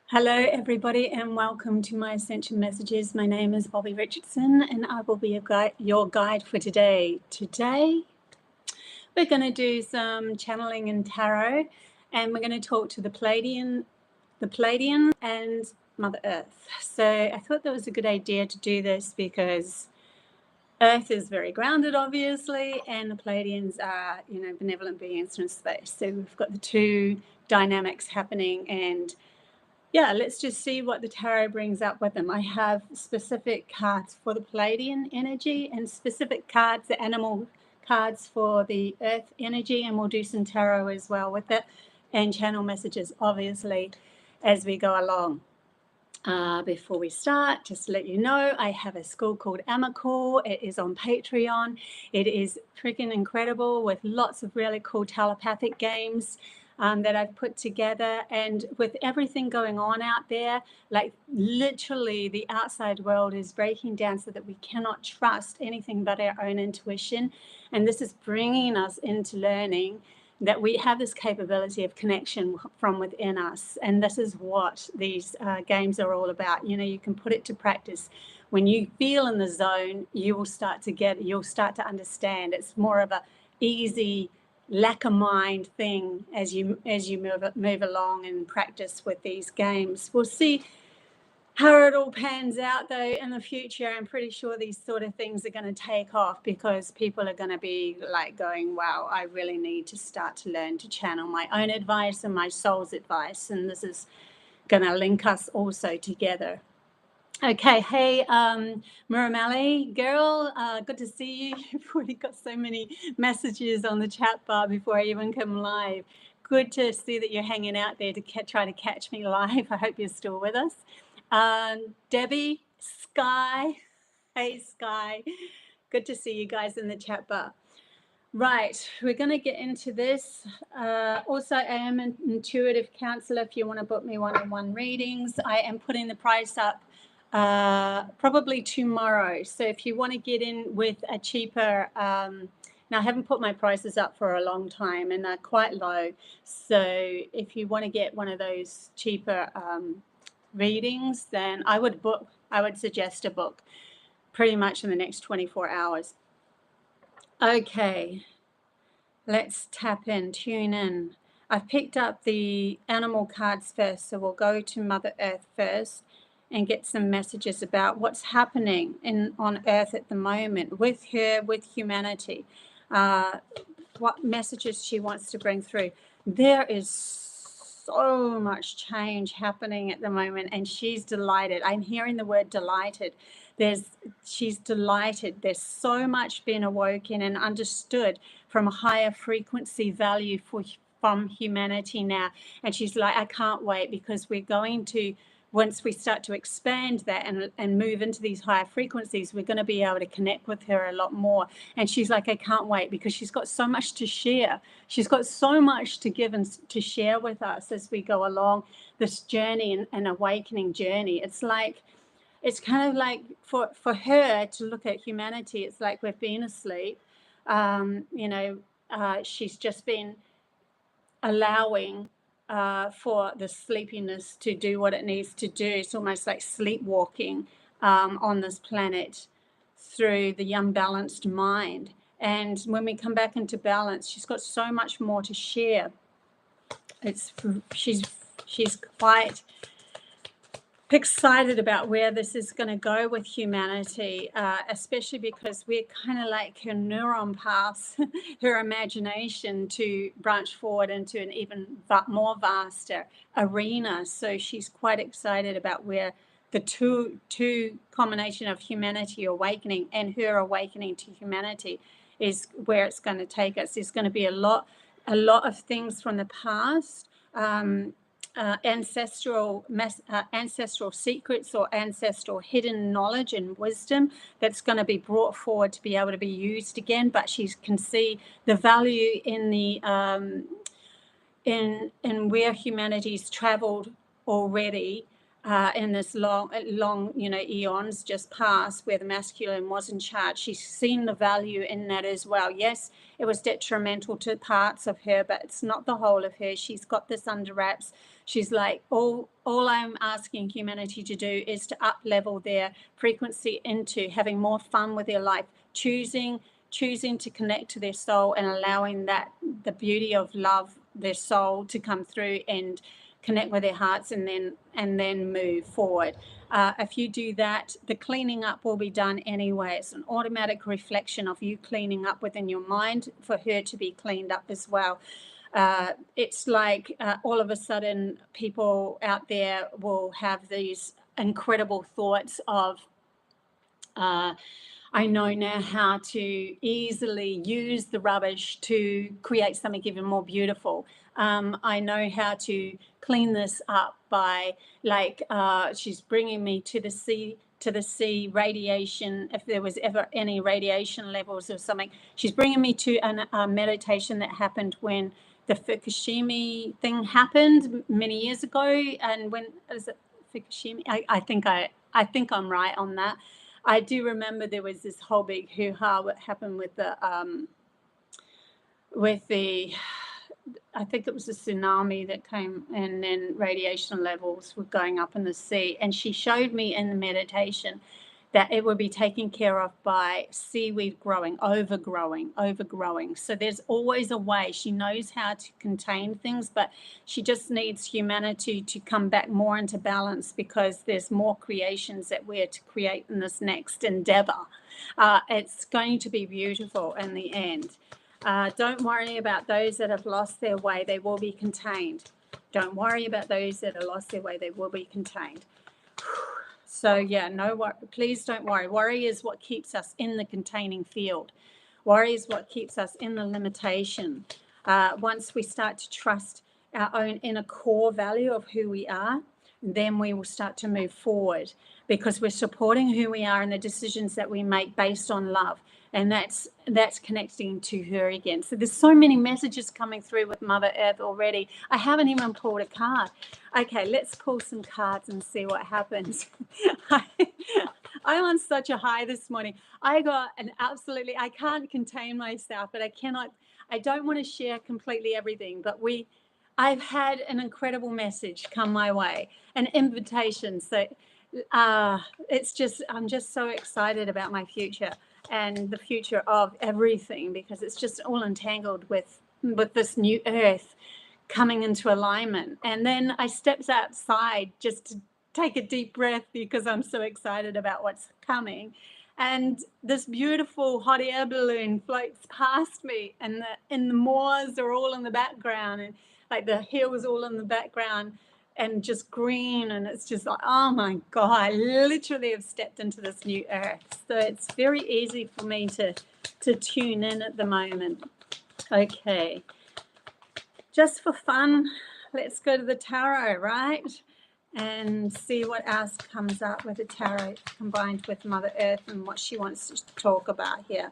Hello everybody and welcome to my Ascension Messages. My name is Bobby Richardson and I will be your guide for today. Today we're going to do some channeling and tarot, and we're going to talk to the Pleiadian and Mother Earth. So I thought that was a good idea to do this because Earth is very grounded, obviously, and the Pleiadians are, benevolent beings from space. So we've got the two dynamics happening, and yeah, let's just see what the tarot brings up with them. I have specific cards for the Pleiadian energy and specific cards, the animal cards for the earth energy, and we'll do some tarot as well with it and channel messages, obviously, as we go along. Before we start, just to let you know, I have a school called Amakel. It is on Patreon. It is freaking incredible with lots of really cool telepathic games that I've put together. And with everything going on out there, like literally the outside world is breaking down so that we cannot trust anything but our own intuition. And this is bringing us into learning that we have this capability of connection from within us, and this is what these games are all about. You can put it to practice. When you feel in the zone, you'll start to understand. It's more of a easy lack of mind thing as you move along and practice with these games. We'll see how it all pans out, though, in the future. I'm pretty sure these sort of things are going to take off because people are going to be like going, wow, I really need to start to learn to channel my own advice and my soul's advice. And this is going to link us also together. Okay, hey, Muramali girl, good to see you. You've already got so many messages on the chat bar before I even come live. Good to see that you're hanging out there to try to catch me live. I hope you're still with us. Debbie, Sky, hey Sky, good to see you guys in the chat bar. Right, we're going to get into this. Also, I am an intuitive counselor. If you want to book me one-on-one readings, I am putting the price up probably tomorrow. So if you want to get in with a cheaper, now I haven't put my prices up for a long time and they're quite low. So if you want to get one of those cheaper readings, then I would suggest a book pretty much in the next 24 hours. Okay, let's tap in, tune in. I've picked up the animal cards first, so we'll go to Mother Earth first and get some messages about what's happening on Earth at the moment with her, with humanity, what messages she wants to bring through. There is so much change happening at the moment, and she's delighted. I'm hearing the word delighted. She's delighted. There's so much being awoken and understood from a higher frequency value from humanity now. And she's like, I can't wait, because we're going to, once we start to expand that and move into these higher frequencies, we're going to be able to connect with her a lot more. And she's like, I can't wait, because she's got so much to share. She's got so much to give and to share with us as we go along this journey and awakening journey. It's kind of like for her to look at humanity, it's like we've been asleep. She's just been allowing for the sleepiness to do what it needs to do. It's almost like sleepwalking on this planet through the unbalanced mind. And when we come back into balance, she's got so much more to share. She's quite excited about where this is going to go with humanity, especially because we're kind of like her neuron paths, her imagination to branch forward into an even more vaster arena. So she's quite excited about where the two combination of humanity awakening and her awakening to humanity is where it's going to take us. There's going to be a lot of things from the past, ancestral secrets or ancestral hidden knowledge and wisdom that's going to be brought forward to be able to be used again. But she can see the value in the in where humanity's traveled already, in this long, eons just past where the masculine was in charge. She's seen the value in that as well. Yes, it was detrimental to parts of her, but it's not the whole of her. She's got this under wraps. She's like, all I'm asking humanity to do is to up level their frequency into having more fun with their life, choosing to connect to their soul and allowing that the beauty of love, their soul, to come through and connect with their hearts, and then move forward. If you do that, the cleaning up will be done anyway. It's an automatic reflection of you cleaning up within your mind for her to be cleaned up as well. It's like all of a sudden people out there will have these incredible thoughts of, I know now how to easily use the rubbish to create something even more beautiful. I know how to clean this up by, like, she's bringing me to the sea radiation. If there was ever any radiation levels or something, she's bringing me to a meditation that happened when the Fukushima thing happened many years ago. And when is it Fukushima? I think I'm right on that. I do remember there was this whole big hoo-ha what happened with the I think it was a tsunami that came, and then radiation levels were going up in the sea. And she showed me in the meditation that it would be taken care of by seaweed growing, overgrowing. So there's always a way. She knows how to contain things, but she just needs humanity to come back more into balance, because there's more creations that we're to create in this next endeavor. It's going to be beautiful in the end. Don't worry about those that have lost their way. They will be contained. Don't worry about those that have lost their way. They will be contained. So yeah, please don't worry. Worry is what keeps us in the containing field. Worry is what keeps us in the limitation. Once we start to trust our own inner core value of who we are, then we will start to move forward, because we're supporting who we are and the decisions that we make based on love. And that's connecting to her again. So there's so many messages coming through with Mother Earth already. I haven't even pulled a card. Okay, let's pull some cards and see what happens. I'm on such a high this morning. I got I can't contain myself, but I don't want to share completely everything, but I've had an incredible message come my way, an invitation. So I'm just so excited about my future and the future of everything, because it's just all entangled with this new earth coming into alignment. And then I stepped outside just to take a deep breath, because I'm so excited about what's coming. And this beautiful hot air balloon floats past me, and the moors are all in the background, and like the hills all in the background, and just green, and it's just like, oh my God, I literally have stepped into this new earth. So it's very easy for me to tune in at the moment. Okay, just for fun, let's go to the tarot, right? And see what else comes up with the tarot combined with Mother Earth and what she wants to talk about here.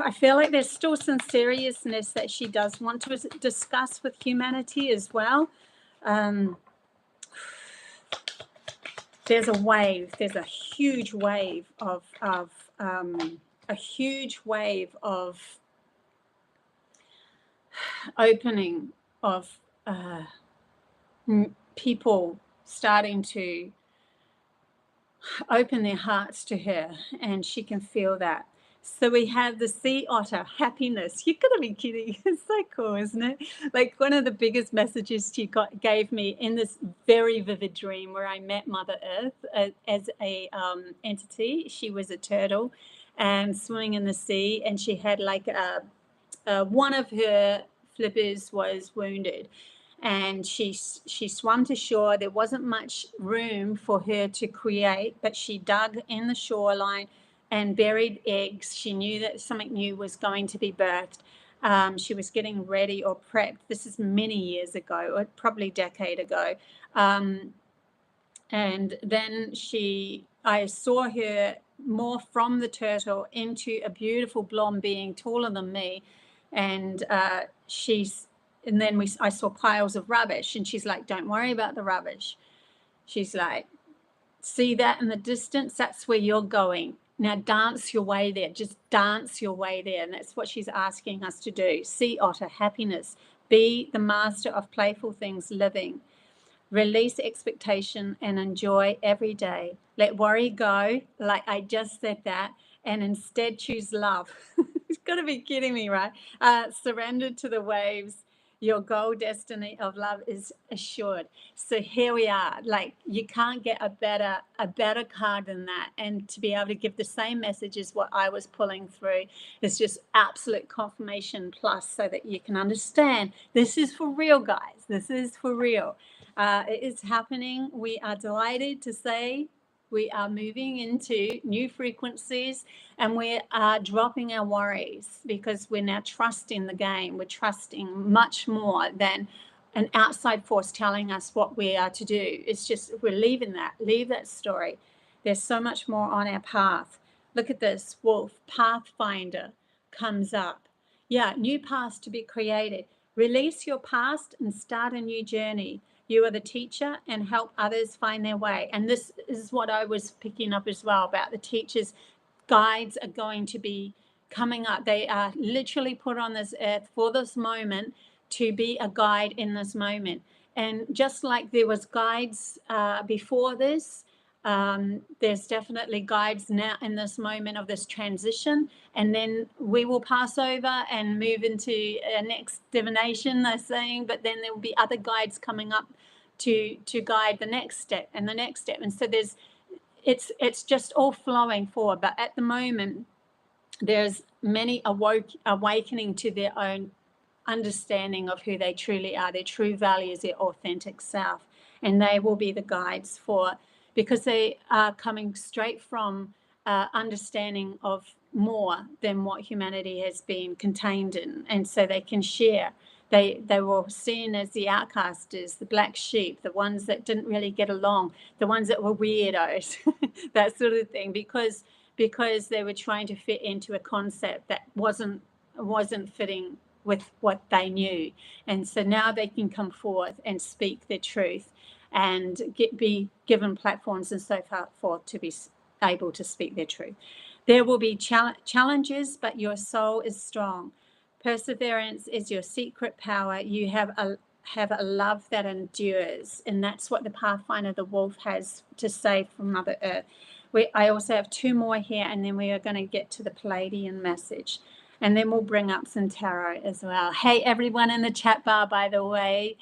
I feel like there's still some seriousness that she does want to discuss with humanity as well. There's a huge wave of opening of people starting to open their hearts to her, and she can feel that. So we have the sea otter, happiness. You're gonna be kidding. It's so cool, isn't it? Like one of the biggest messages she gave me in this very vivid dream where I met Mother Earth as a entity. She was a turtle and swimming in the sea, and she had like one of her flippers was wounded, and she swam to shore. There wasn't much room for her to create, but she dug in the shoreline and buried eggs. She knew that something new was going to be birthed. She was getting ready or prepped. This is many years ago, or probably a decade ago. And then I saw her morph from the turtle into a beautiful blonde being taller than me. And I saw piles of rubbish, and she's like, don't worry about the rubbish. She's like, see that in the distance? That's where you're going. Now dance your way there. Just dance your way there. And that's what she's asking us to do. Sea otter, happiness. Be the master of playful things living. Release expectation and enjoy every day. Let worry go, like I just said that, and instead choose love. You've got to be kidding me, right? Surrender to the waves. Your goal destiny of love is assured. So here we are. Like, you can't get a better card than that. And to be able to give the same message as what I was pulling through is just absolute confirmation plus, so that you can understand this is for real, guys. This is for real. It is happening. We are delighted to say we are moving into new frequencies, and we are dropping our worries because we're now trusting the game. We're trusting much more than an outside force telling us what we are to do. It's just, we're leaving that. Leave that story. There's so much more on our path. Look at this. Wolf, Pathfinder comes up. Yeah, new paths to be created. Release your past and start a new journey. You are the teacher and help others find their way. And this is what I was picking up as well about the teachers. Guides are going to be coming up. They are literally put on this earth for this moment to be a guide in this moment. And just like there was guides before this, there's definitely guides now in this moment of this transition, and then we will pass over and move into a next divination, they're saying, but then there will be other guides coming up to guide the next step and the next step. And so it's just all flowing forward. But at the moment, there's many awakening to their own understanding of who they truly are, their true values, their authentic self, and they will be the guides for, because they are coming straight from understanding of more than what humanity has been contained in, and so they can share. They were seen as the outcasters, the black sheep, the ones that didn't really get along, the ones that were weirdos, that sort of thing, because they were trying to fit into a concept that wasn't fitting with what they knew. And so now they can come forth and speak their truth and be given platforms and so forth to be able to speak their truth. There will be challenges, but your soul is strong. Perseverance is your secret power. You have a love that endures, and that's what the Pathfinder, the wolf, has to say from Mother Earth. I also have two more here, and then we are going to get to the Pleiadian message, and then we'll bring up some tarot as well. Hey, everyone in the chat bar, by the way,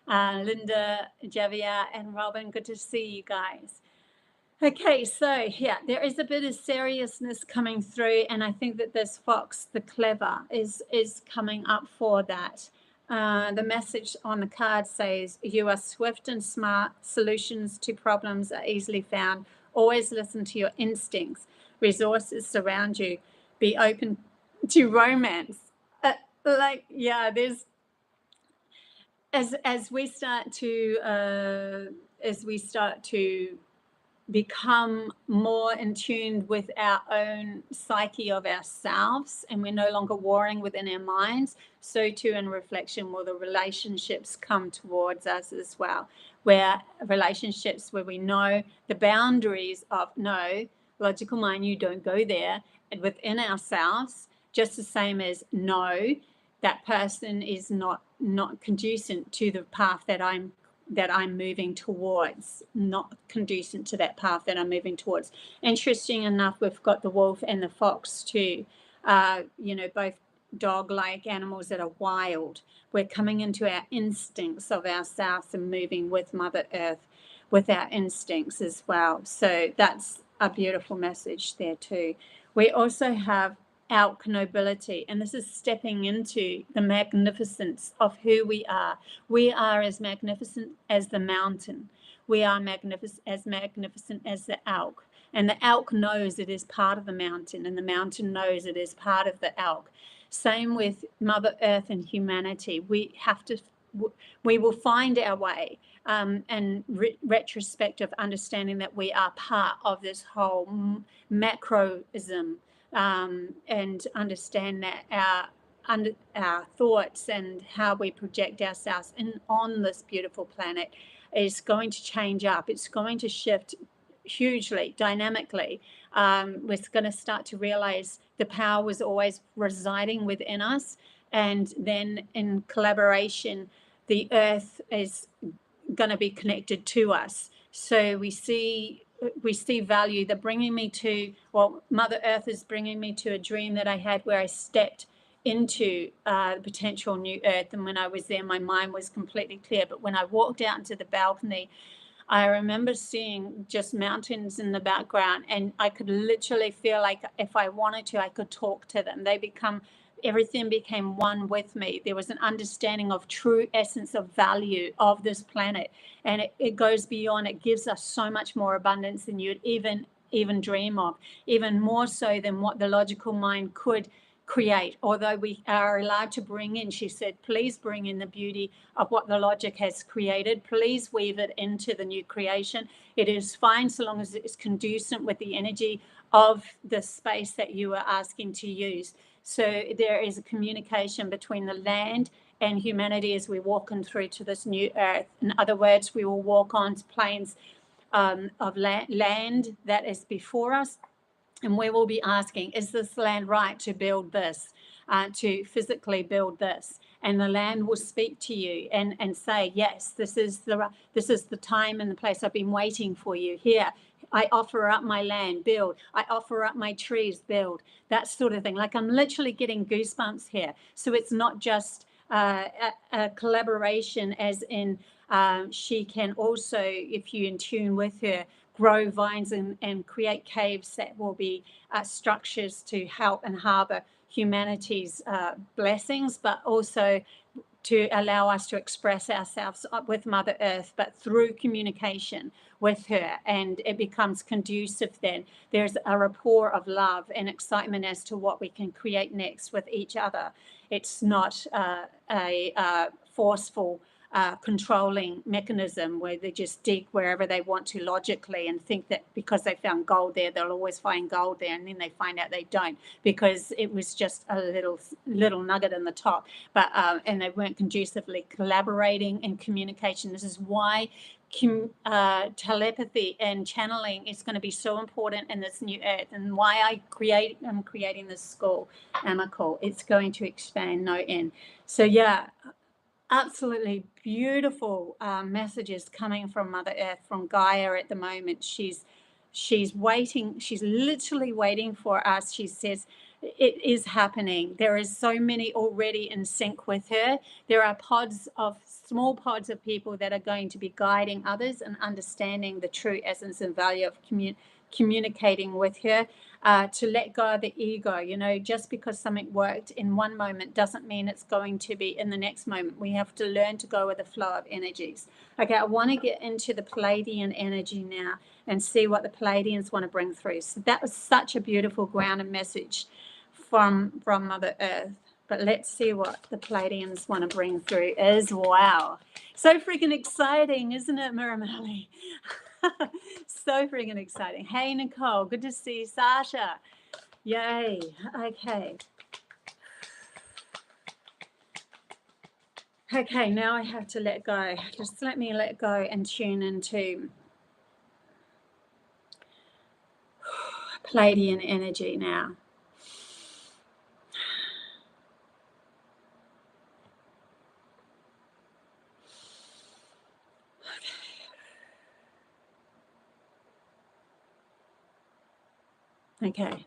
Linda, Javier, and Robin, good to see you guys. Okay, so yeah, there is a bit of seriousness coming through, and I think that this fox, the clever, is coming up for that. The message on the card says, you are swift and smart. Solutions to problems are easily found. Always listen to your instincts. Resources surround you. Be open to romance. There's as we start to become more in tune with our own psyche of ourselves, and we're no longer warring within our minds, so too in reflection will the relationships come towards us as well, where relationships where we know the boundaries of, no, logical mind, you don't go there, and within ourselves, just the same as, no, that person is not conducive to the path that I'm moving towards, not conducive to that path that I'm moving towards. Interesting enough, we've got the wolf and the fox too, both dog-like animals that are wild. We're coming into our instincts of ourselves and moving with Mother Earth with our instincts as well. So that's a beautiful message there too. We also have elk nobility, and this is stepping into the magnificence of who we are. We are as magnificent as the mountain. We are as magnificent as the elk, and the elk knows it is part of the mountain, and the mountain knows it is part of the elk. Same with Mother Earth and humanity. We will find our way, and retrospect of understanding that we are part of this whole macroism, and understand that our thoughts and how we project ourselves on this beautiful planet is going to change up. It's going to shift hugely, dynamically. We're going to start to realize the power was always residing within us, and then in collaboration, the earth is going to be connected to us. So we see value. They're bringing me to, well, Mother Earth is bringing me to a dream that I had where I stepped into the potential new earth, and when I was there, my mind was completely clear. But when I walked out into the balcony, I remember seeing just mountains in the background, and I could literally feel like if I wanted to, I could talk to them. Everything became one with me. There was an understanding of true essence of value of this planet, and it goes beyond. It gives us so much more abundance than you'd even dream of, even more so than what the logical mind could create. Although we are allowed to bring in, she said, please bring in the beauty of what the logic has created. Please weave it into the new creation. It is fine so long as it's conducive with the energy of the space that you are asking to use. So there is a communication between the land and humanity as we walk on through to this new earth. In other words, we will walk on plains of land that is before us, and we will be asking, is this land right to build this, to physically build this? And the land will speak to you and say, yes, this is the time and the place. I've been waiting for you here. I offer up my land, build. I offer up my trees, build. That sort of thing. Like, I'm literally getting goosebumps here. So it's not just a collaboration, as in she can also, if you in tune with her, grow vines and create caves that will be structures to help and harbor humanity's blessings, but also to allow us to express ourselves with Mother Earth, but through communication with her. And it becomes conducive then. There's a rapport of love and excitement as to what we can create next with each other. It's not a forceful controlling mechanism where they just dig wherever they want to logically and think that because they found gold there, they'll always find gold there, and then they find out they don't because it was just a little nugget in the top. But and they weren't conducively collaborating and communication. This is why telepathy and channeling is going to be so important in this new earth, and why I'm creating this school, Amakel. It's going to expand no end. So yeah, absolutely beautiful messages coming from Mother Earth, from Gaia at the moment. She's waiting. She's literally waiting for us. She says it is happening. There is so many already in sync with her. There are small pods of people that are going to be guiding others and understanding the true essence and value of communicating with her. To let go of the ego. You know, just because something worked in one moment doesn't mean it's going to be in the next moment. We have to learn to go with the flow of energies. Okay, I want to get into the Pleiadian energy now and see what the Pleiadians want to bring through. So that was such a beautiful grounded message from Mother Earth. But let's see what the Pleiadians want to bring through as well. So freaking exciting, isn't it, Miramali? So freaking exciting. Hey, Nicole, good to see you. Sasha, yay. Okay, now I have to let go. Just let me let go and tune into Pleiadian energy now. Okay,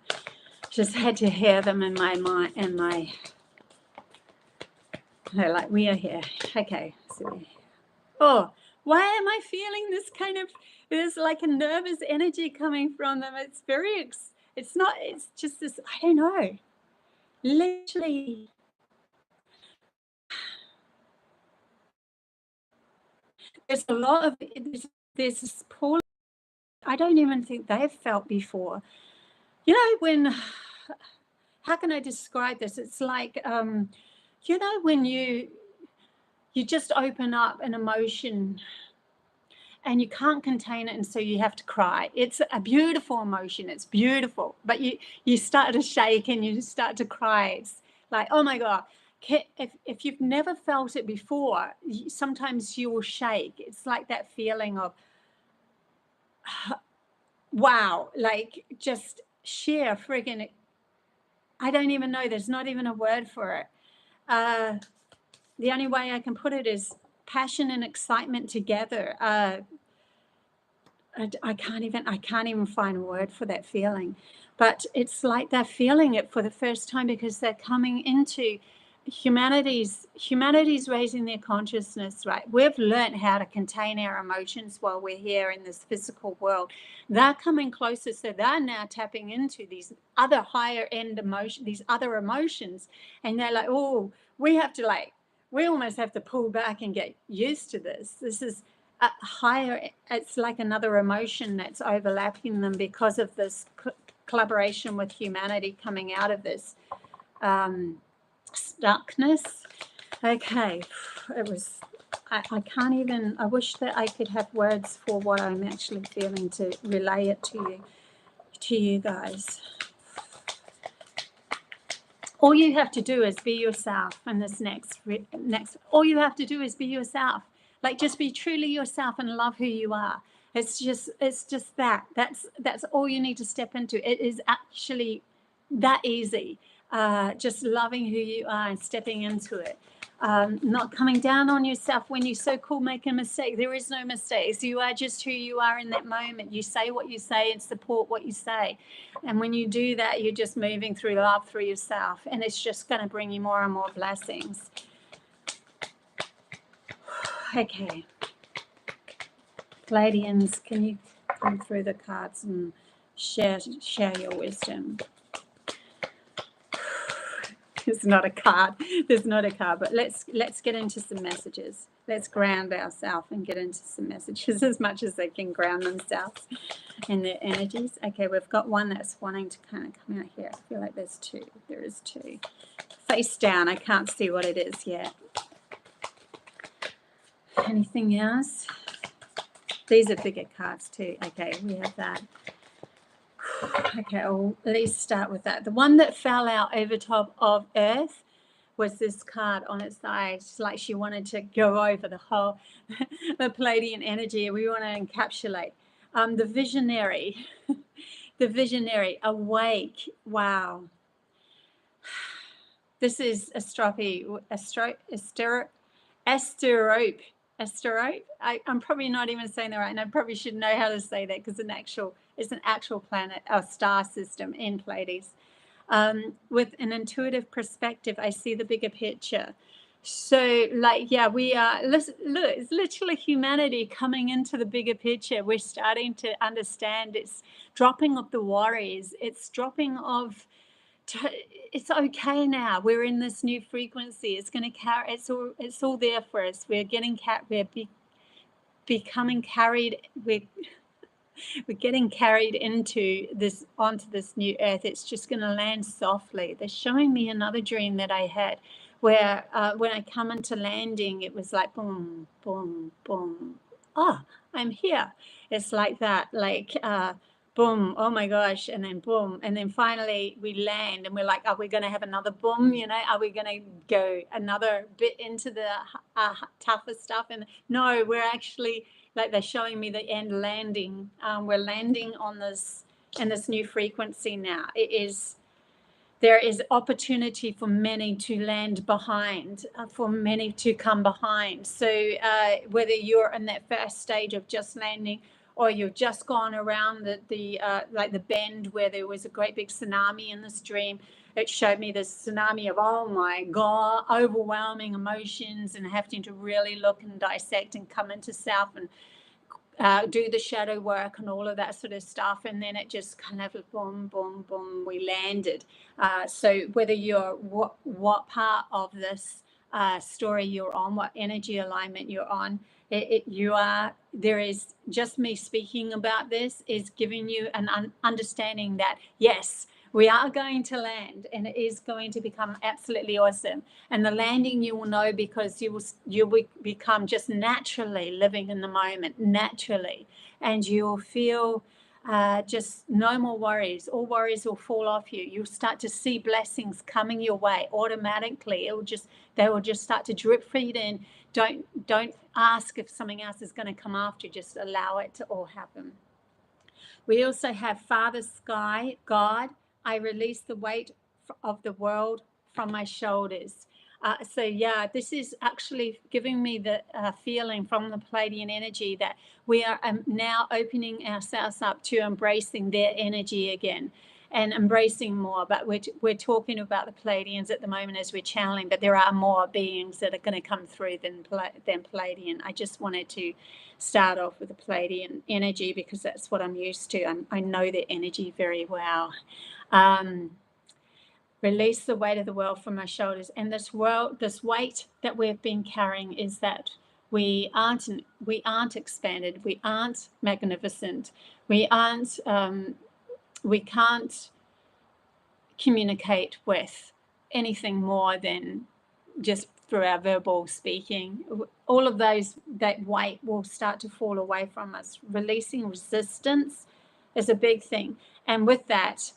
just had to hear them in my mind, like we are here. Okay, so why am I feeling this kind of, there's like a nervous energy coming from them? It's it's just this, I don't know, literally. There's a lot of, there's this pull I don't even think they've felt before. You know, when, how can I describe this? It's like, you know, when you just open up an emotion and you can't contain it, and so you have to cry. It's a beautiful emotion. It's beautiful, but you start to shake and you start to cry. like, oh my God. If you've never felt it before, sometimes you will shake. It's like that feeling of, wow, like just sheer friggin', I don't even know, there's not even a word for it. The only way I can put it is passion and excitement together. I can't even find a word for that feeling, but it's like they're feeling it for the first time because they're coming into humanity's raising their consciousness, right? We've learned how to contain our emotions while we're here in this physical world. They're coming closer, so they're now tapping into these other higher end emotions, these other emotions, and they're like, oh, we almost have to pull back and get used to this. This is a higher, it's like another emotion that's overlapping them because of this collaboration with humanity coming out of this stuckness. Okay, it was, I can't even, I wish that I could have words for what I'm actually feeling to relay it to you guys. All you have to do is be yourself in this next, all you have to do is be yourself. Like, just be truly yourself and love who you are. It's just that. That's all you need to step into. It is actually that easy. Just loving who you are and stepping into it. Not coming down on yourself when you so cool make a mistake. There is no mistakes. You are just who you are in that moment. You say what you say and support what you say. And when you do that, you're just moving through love through yourself. And it's just going to bring you more and more blessings. Okay. Pleiadians, can you come through the cards and share your wisdom? There's not a card. There's not a card, but let's get into some messages. Let's ground ourselves and get into some messages as much as they can ground themselves in their energies. Okay, we've got one that's wanting to kind of come out here. I feel like there's two. There is two. Face down. I can't see what it is yet. Anything else? These are bigger cards too. Okay, we have that. Okay, I'll at least start with that. The one that fell out over top of Earth was this card on its side. It's like she wanted to go over the whole, the Pleiadian energy. We want to encapsulate the visionary, the visionary, awake. Wow. This is Asterope. I'm probably not even saying that right, and I probably should know how to say that because it's an actual planet, or star system in Pleiades. With an intuitive perspective, I see the bigger picture. So, like, yeah, we are, look, it's literally humanity coming into the bigger picture. We're starting to understand it's dropping of the worries. It's dropping of, it's okay now. We're in this new frequency. It's going to carry, it's all there for us. We're getting, becoming carried, we're getting carried onto this new earth. It's just going to land softly. They're showing me another dream that I had where when I come into landing, it was like boom, boom, boom. Oh, I'm here. It's like that, like boom, oh my gosh, and then boom. And then finally we land and we're like, are we going to have another boom? You know, are we going to go another bit into the tougher stuff? And no, we're actually, like, they're showing me the end landing. We're landing on this, in this new frequency now. There is opportunity for many to land behind, for many to come behind. So whether you're in that first stage of just landing, or you've just gone around like the bend where there was a great big tsunami in this dream, it showed me this tsunami of, oh my God, overwhelming emotions and having to really look and dissect and come into self and do the shadow work and all of that sort of stuff. And then it just kind of boom, boom, boom, we landed. So whether you're what part of this story you're on, what energy alignment you're on, there is just me speaking about this is giving you an understanding that, yes, we are going to land and it is going to become absolutely awesome. And the landing you will know because you will become just naturally living in the moment, naturally. And you'll feel just no more worries. All worries will fall off you. You'll start to see blessings coming your way automatically. They will just start to drip feed in. Don't ask if something else is going to come after. Just allow it to all happen. We also have Father Sky, God. I release the weight of the world from my shoulders. So yeah, this is actually giving me the feeling from the Pleiadian energy that we are now opening ourselves up to embracing their energy again and embracing more. But we're talking about the Pleiadians at the moment as we're channeling, but there are more beings that are going to come through than Pleiadian. I just wanted to start off with the Pleiadian energy because that's what I'm used to. I know their energy very well. Release the weight of the world from my shoulders. And this weight that we've been carrying is that we aren't expanded, we aren't magnificent, we can't communicate with anything more than just through our verbal speaking. All of that weight will start to fall away from us. Releasing resistance is a big thing. And with that,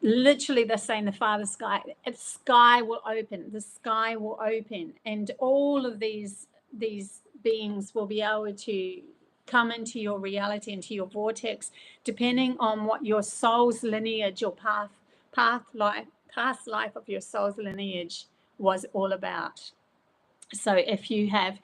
literally they're saying the Father Sky, the sky will open, and all of these beings will be able to come into your reality, into your vortex, depending on what your soul's lineage or past life of your soul's lineage was all about. So if you have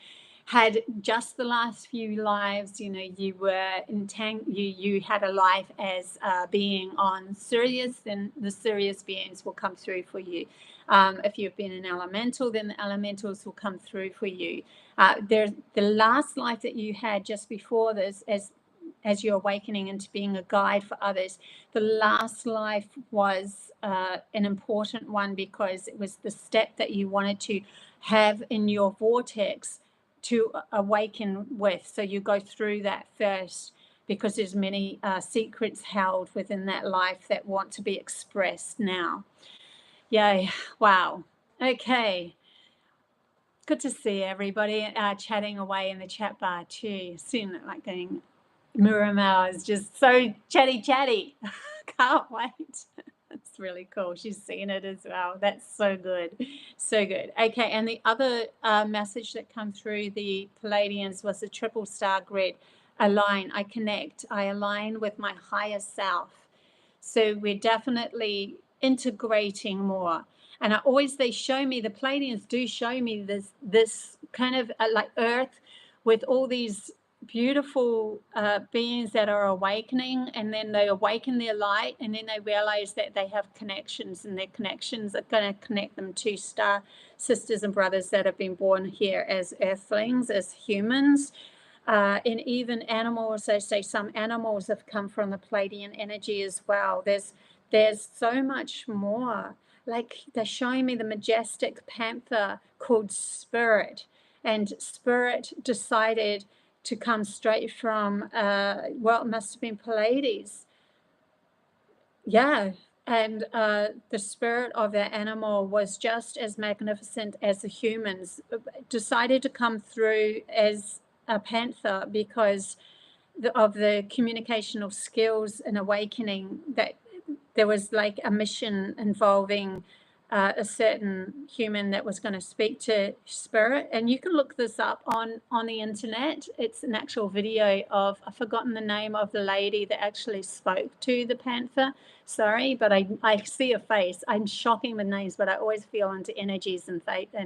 had just the last few lives, you were you had a life as being on Sirius, then the Sirius beings will come through for you. If you've been an elemental, then the elementals will come through for you. There's the last life that you had just before this, as you're awakening into being a guide for others. The last life was an important one because it was the step that you wanted to have in your vortex to awaken with. So you go through that first because there's many secrets held within that life that want to be expressed now. Yay. Wow. Okay. Good to see everybody chatting away in the chat bar too. Seeing it like going, Miramar is just so chatty. Can't wait. It's really cool. She's seen it as well. That's so good. So good. Okay, and the other message that come through the Pleiadians was the triple star grid. Align. I connect. I align with my higher self. So we're definitely integrating more. And they show me, the Pleiadians do show me this kind of like Earth with all these beautiful beings that are awakening, and then they awaken their light, and then they realize that they have connections, and their connections are going to connect them to star sisters and brothers that have been born here as earthlings, as humans, and even animals. They say some animals have come from the Pleiadian energy as well. There's so much more. Like they're showing me the majestic panther called Spirit, and Spirit decided to come straight from, it must have been Pleiades. Yeah, and the spirit of that animal was just as magnificent as the humans. Decided to come through as a panther because of the communicational skills and awakening, that there was like a mission involving a certain human that was going to speak to Spirit. And you can look this up on the internet. It's an actual video of, I've forgotten the name of the lady that actually spoke to the panther. Sorry, but I see a face. I'm shocking with names, but I always feel into energies and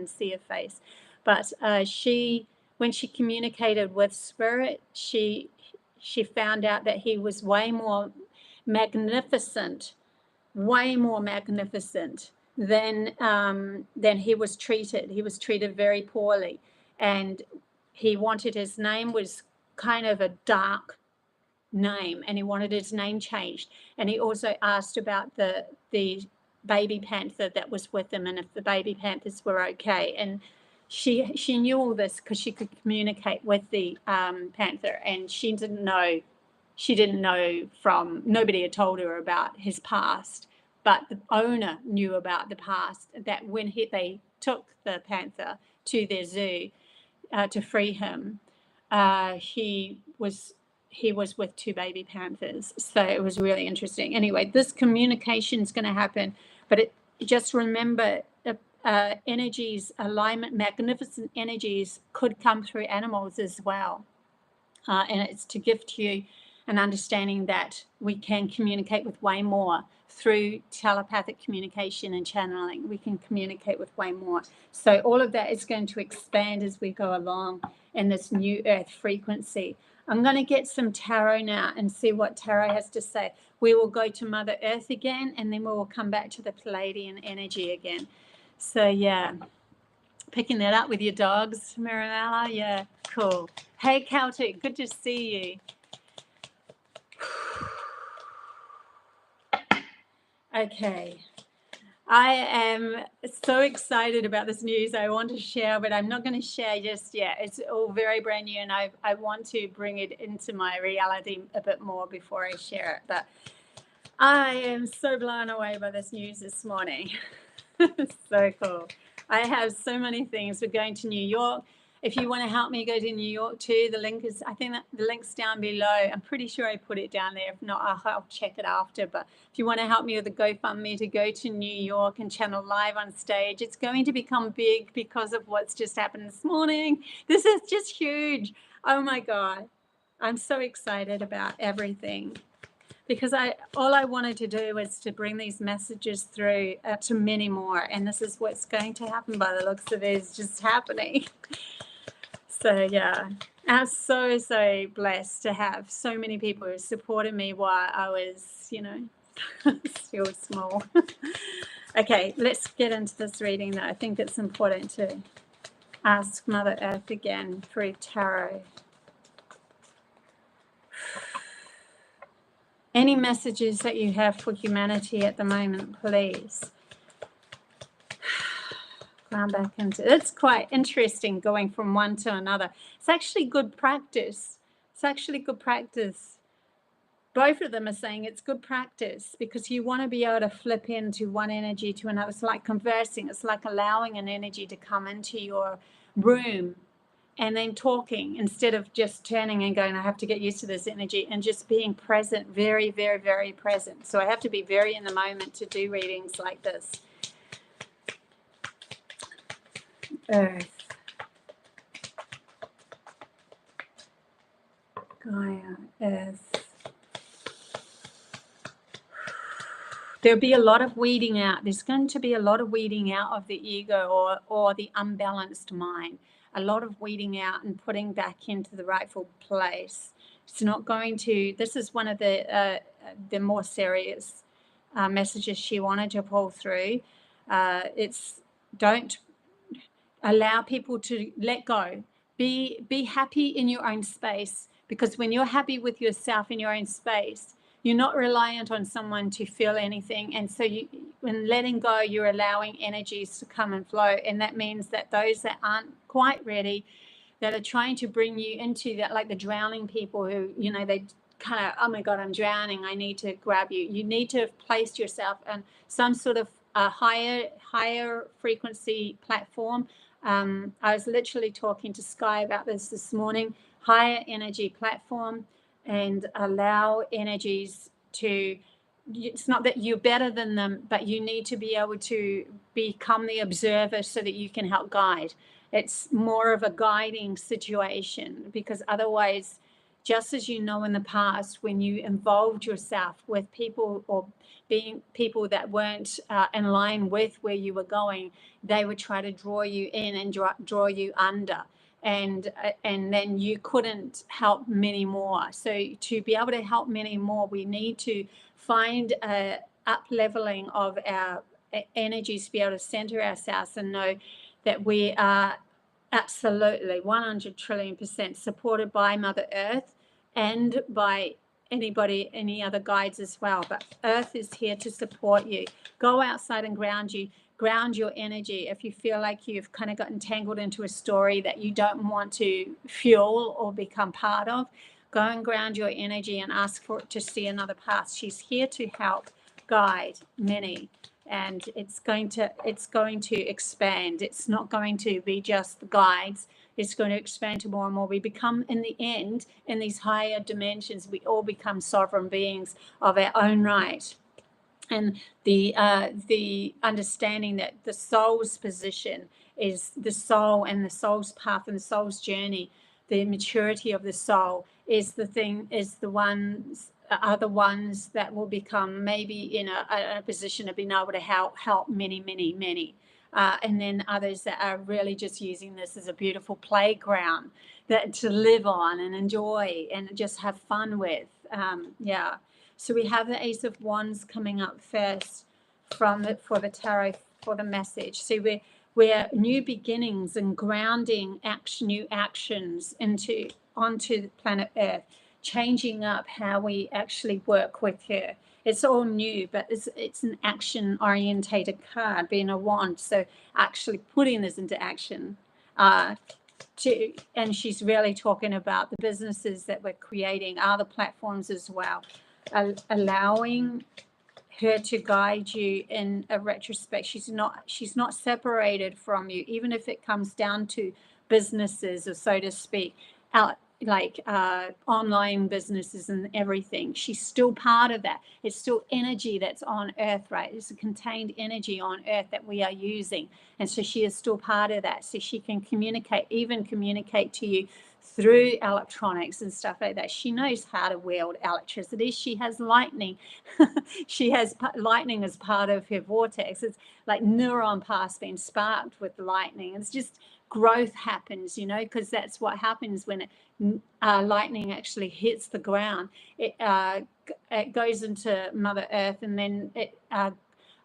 see a face. But when she communicated with Spirit, she found out that he was way more magnificent than he was treated. He was treated very poorly, and his name was kind of a dark name, and he wanted his name changed. And he also asked about the baby panther that was with him, and if the baby panthers were okay. And she knew all this because she could communicate with the panther, and she didn't know nobody had told her about his past. But the owner knew about the past, that when they took the panther to their zoo to free him, he was he was with 2 baby panthers. So it was really interesting. Anyway, this communication is going to happen, but just remember, energies, alignment, magnificent energies could come through animals as well. And it's to gift you an understanding that we can communicate with way more through telepathic communication and channeling. We can communicate with way more. So all of that is going to expand as we go along in this new earth frequency. I'm going to get some tarot now and see what tarot has to say. We will go to Mother Earth again, and then we will come back to the Pleiadian energy again. So yeah, picking that up with your dogs, Mirabella. Yeah, cool. Hey, Celtic, good to see you. Okay. I am so excited about this news I want to share, but I'm not going to share just yet. It's all very brand new, and I want to bring it into my reality a bit more before I share it. But I am so blown away by this news this morning. So cool. I have so many things. We're going to New York. If you want to help me go to New York too, the link is, I think that the link's down below. I'm pretty sure I put it down there. If not, I'll check it after. But if you want to help me with the GoFundMe to go to New York and channel live on stage, it's going to become big because of what's just happened this morning. This is just huge. Oh my God. I'm so excited about everything. Because all I wanted to do was to bring these messages through to many more. And this is what's going to happen by the looks of it. It's just happening. So, yeah, I'm so, so blessed to have so many people who supported me while I was, you know, still small. Okay, let's get into this reading, though. I think it's important to ask Mother Earth again through tarot. Any messages that you have for humanity at the moment, please. Ground back into it's quite interesting going from one to another. It's actually good practice. It's actually good practice. Both of them are saying it's good practice because you want to be able to flip into one energy to another. It's like conversing. It's like allowing an energy to come into your room and then talking instead of just turning and going, I have to get used to this energy, and just being present, very, very, very present. So I have to be very in the moment to do readings like this. Earth. Gaia, Earth. There'll be a lot of weeding out. There's going to be a lot of weeding out of the ego or the unbalanced mind. A lot of weeding out and putting back into the rightful place. It's not going to, this is one of the more serious messages she wanted to pull through. It's don't allow people to let go. Be happy in your own space, because when you're happy with yourself in your own space, you're not reliant on someone to feel anything. And so when letting go, you're allowing energies to come and flow. And that means that those that aren't quite ready, that are trying to bring you into that, like the drowning people who, you know, they kind of, oh my God, I'm drowning, I need to grab you. You need to have placed yourself on some sort of higher frequency platform. I was literally talking to Sky about this morning, higher energy platform. And allow energies to, it's not that you're better than them, but you need to be able to become the observer so that you can help guide. It's more of a guiding situation, because otherwise, just as you know in the past, when you involved yourself with people or being people that weren't in line with where you were going, they would try to draw you in and draw you under. And then you couldn't help many more. So to be able to help many more, we need to find a up-leveling of our energies to be able to center ourselves and know that we are absolutely 100 trillion% supported by Mother Earth and by any other guides as well. But Earth is here to support you. Go outside and ground your energy. If you feel like you've kind of gotten tangled into a story that you don't want to fuel or become part of, go and ground your energy and ask for it to see another path. She's here to help guide many, and it's going to expand. It's not going to be just the guides. it's going to expand to more and more. We become, in the end, in these higher dimensions, we all become sovereign beings of our own right. And the understanding that the soul's position is the soul, and the soul's path and the soul's journey, the maturity of the soul is the thing, is the ones, are the ones that will become maybe in a position of being able to help many. And then others that are really just using this as a beautiful playground that to live on and enjoy and just have fun with. Yeah. So we have the Ace of Wands coming up first for the tarot, for the message. So we're new beginnings and grounding new actions onto the planet Earth, changing up how we actually work with her. It's all new, but it's an action orientated card, being a wand. So actually putting this into action. And she's really talking about the businesses that we're creating, other platforms as well, allowing her to guide you in a retrospect. She's not separated from you, even if it comes down to businesses, or so to speak, online businesses and everything. She's still part of that. It's still energy that's on Earth, right? It's a contained energy on Earth that we are using, and so she is still part of that. So she can communicate to you through electronics and stuff like that. She knows how to wield electricity. She has lightning. She has lightning as part of her vortex. It's like neuron paths being sparked with lightning. It's just growth happens, because that's what happens when lightning actually hits the ground. It goes into Mother Earth, and then it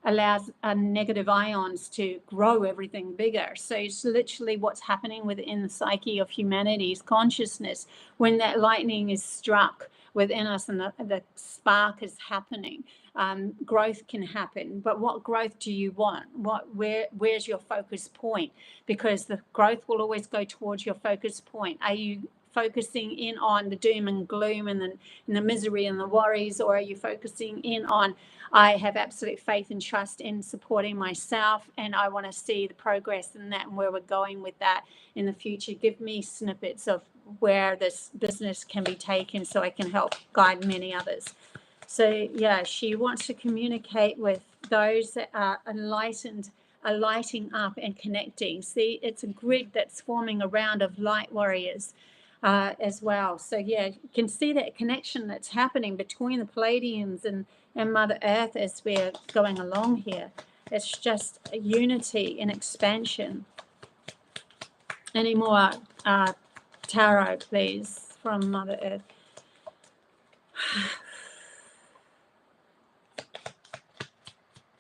allows negative ions to grow everything bigger. So it's literally what's happening within the psyche of humanity's consciousness when that lightning is struck within us and the spark is happening. Growth can happen, but what growth do you want? Where's your focus point? Because the growth will always go towards your focus point. Are you focusing in on the doom and gloom and the misery and the worries, or are you focusing in on, I have absolute faith and trust in supporting myself, and I want to see the progress in that and where we're going with that in the future? Give me snippets of where this business can be taken so I can help guide many others. So yeah, she wants to communicate with those that are enlightened, are lighting up and connecting. See, it's a grid that's forming around of light warriors as well. So yeah, you can see that connection that's happening between the Pleiadians and Mother Earth as we're going along here. It's just a unity and expansion. Any more tarot, please, from Mother Earth?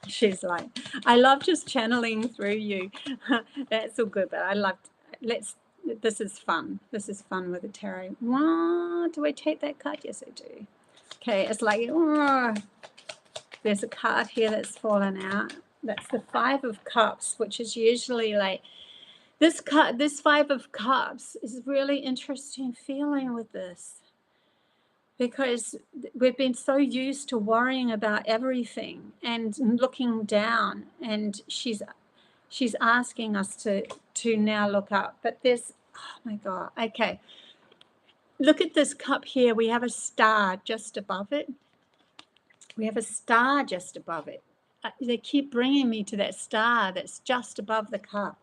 She's like, I love just channeling through you. That's all good, but I love, this is fun. This is fun with the tarot. What? Do I take that card? Yes, I do. Okay, it's like, oh, there's a card here that's fallen out. That's the Five of Cups, which is usually like, this Five of Cups is really interesting feeling with this, because we've been so used to worrying about everything and looking down, and she's asking us to now look up. But there's, oh my God, okay, look at this cup here. We have a star just above it. We have a star just above it. They keep bringing me to that star that's just above the cup.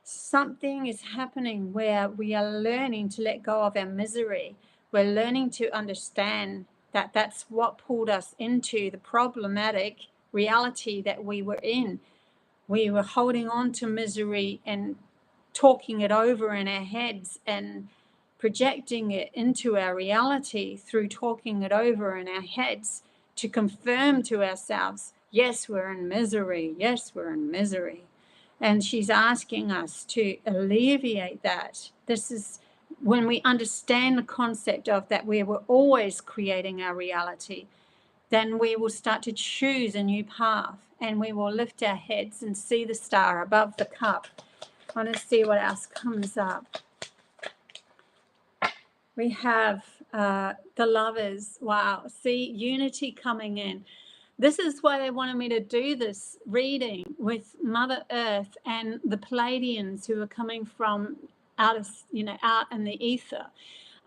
Something is happening where we are learning to let go of our misery. We're learning to understand that that's what pulled us into the problematic reality that we were in. We were holding on to misery and talking it over in our heads and projecting it into our reality through talking it over in our heads to confirm to ourselves, yes, we're in misery. Yes, we're in misery. And she's asking us to alleviate that. This is when we understand the concept of that we were always creating our reality, then we will start to choose a new path, and we will lift our heads and see the star above the cup. I want to see what else comes up. We have the Lovers. Wow. See, unity coming in. This is why they wanted me to do this reading with Mother Earth and the Pleiadians who are coming from out of, out in the ether.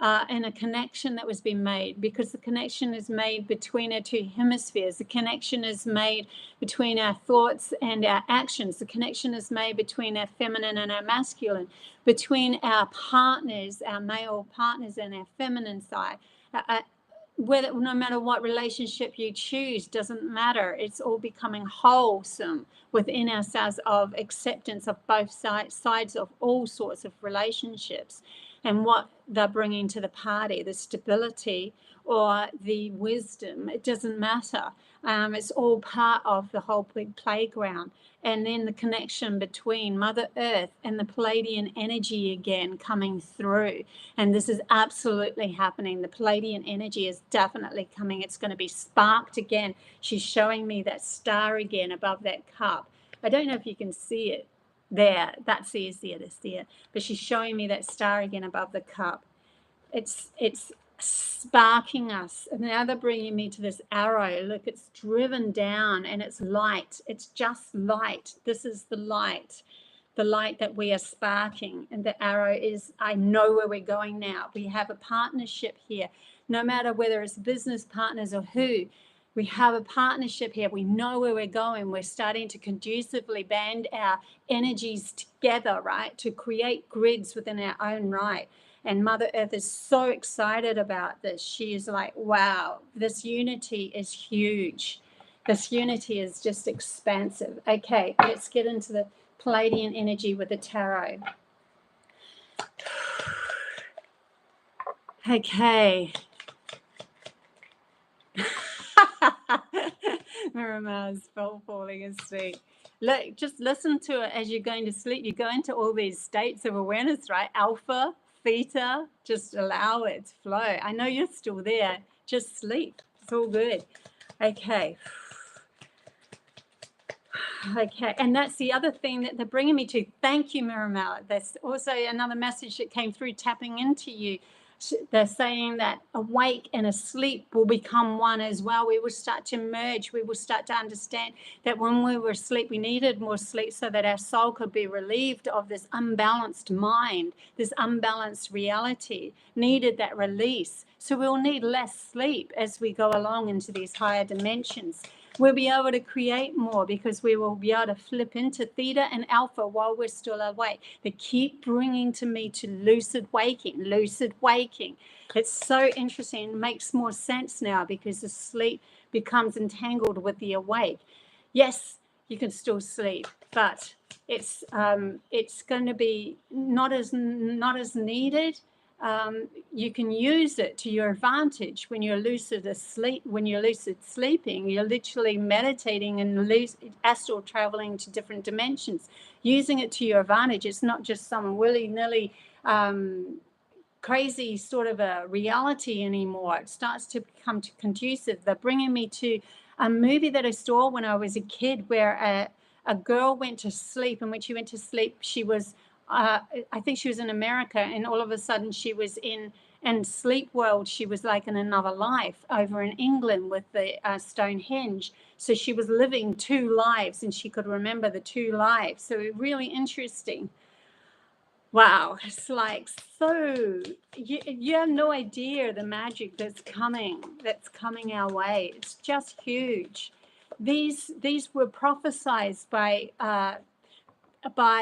And a connection that was being made, because the connection is made between our two hemispheres. The connection is made between our thoughts and our actions. The connection is made between our feminine and our masculine, between our partners, our male partners, and our feminine side. Whether, no matter what relationship you choose, doesn't matter. It's all becoming wholesome within ourselves, of acceptance of both sides of all sorts of relationships, and what they're bringing to the party, the stability or the wisdom. It doesn't matter. It's all part of the whole big playground. And then the connection between Mother Earth and the Pleiadian energy again coming through. And this is absolutely happening. The Pleiadian energy is definitely coming. It's going to be sparked again. She's showing me that star again above that cup. I don't know if you can see it there. That's the seer. But she's showing me that star again above the cup. It's sparking us. And now they're bringing me to this arrow. Look, it's driven down and it's light. It's just light. This is the light that we are sparking. And the arrow is, I know where we're going now. We have a partnership here. No matter whether it's business partners or who, we have a partnership here. We know where we're going. We're starting to conducively band our energies together, right, to create grids within our own right. And Mother Earth is so excited about this. She is like, wow, this unity is huge. This unity is just expansive. Okay, let's get into the Pleiadian energy with the tarot. Okay. Mirama's falling asleep. Look, just listen to it as you're going to sleep. You go into all these states of awareness, right? Alpha, theta, just allow it to flow. I know you're still there. Just sleep. It's all good. Okay. Okay, and that's the other thing that they're bringing me to. Thank you, Miramala. There's also another message that came through tapping into you. They're saying that awake and asleep will become one as well. We will start to merge. We will start to understand that when we were asleep, we needed more sleep so that our soul could be relieved of this unbalanced mind, this unbalanced reality, needed that release. So we'll need less sleep as we go along into these higher dimensions. We'll be able to create more because we will be able to flip into theta and alpha while we're still awake. They keep bringing to me to lucid waking, lucid waking. It's so interesting. It makes more sense now because the sleep becomes entangled with the awake. Yes, you can still sleep, but it's going to be not as needed. You can use it to your advantage when you're lucid asleep. When you're lucid sleeping, you're literally meditating and astral traveling to different dimensions, using it to your advantage. It's not just some willy-nilly crazy sort of a reality anymore. It starts to become conducive. They're bringing me to a movie that I saw when I was a kid where a girl went to sleep, and when she went to sleep, she was I think she was in America, and all of a sudden she was in sleep world. She was like in another life over in England with the Stonehenge. So she was living two lives and she could remember the two lives. So really interesting. Wow, it's like, so you have no idea the magic that's coming our way. It's just huge. These were prophesied by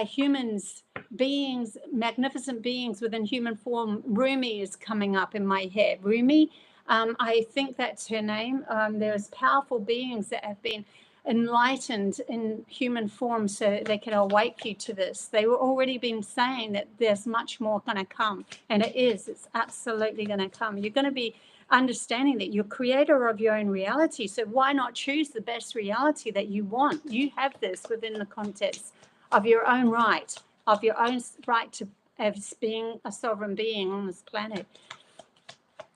humans, beings, magnificent beings within human form. Rumi is coming up in my head. Rumi, I think that's her name. There's powerful beings that have been enlightened in human form so they can awake you to this. They were already been saying that there's much more going to come, and it's absolutely going to come. You're going to be understanding that you're creator of your own reality, so why not choose the best reality that you want? You have this within the context of your own right, to as being a sovereign being on this planet.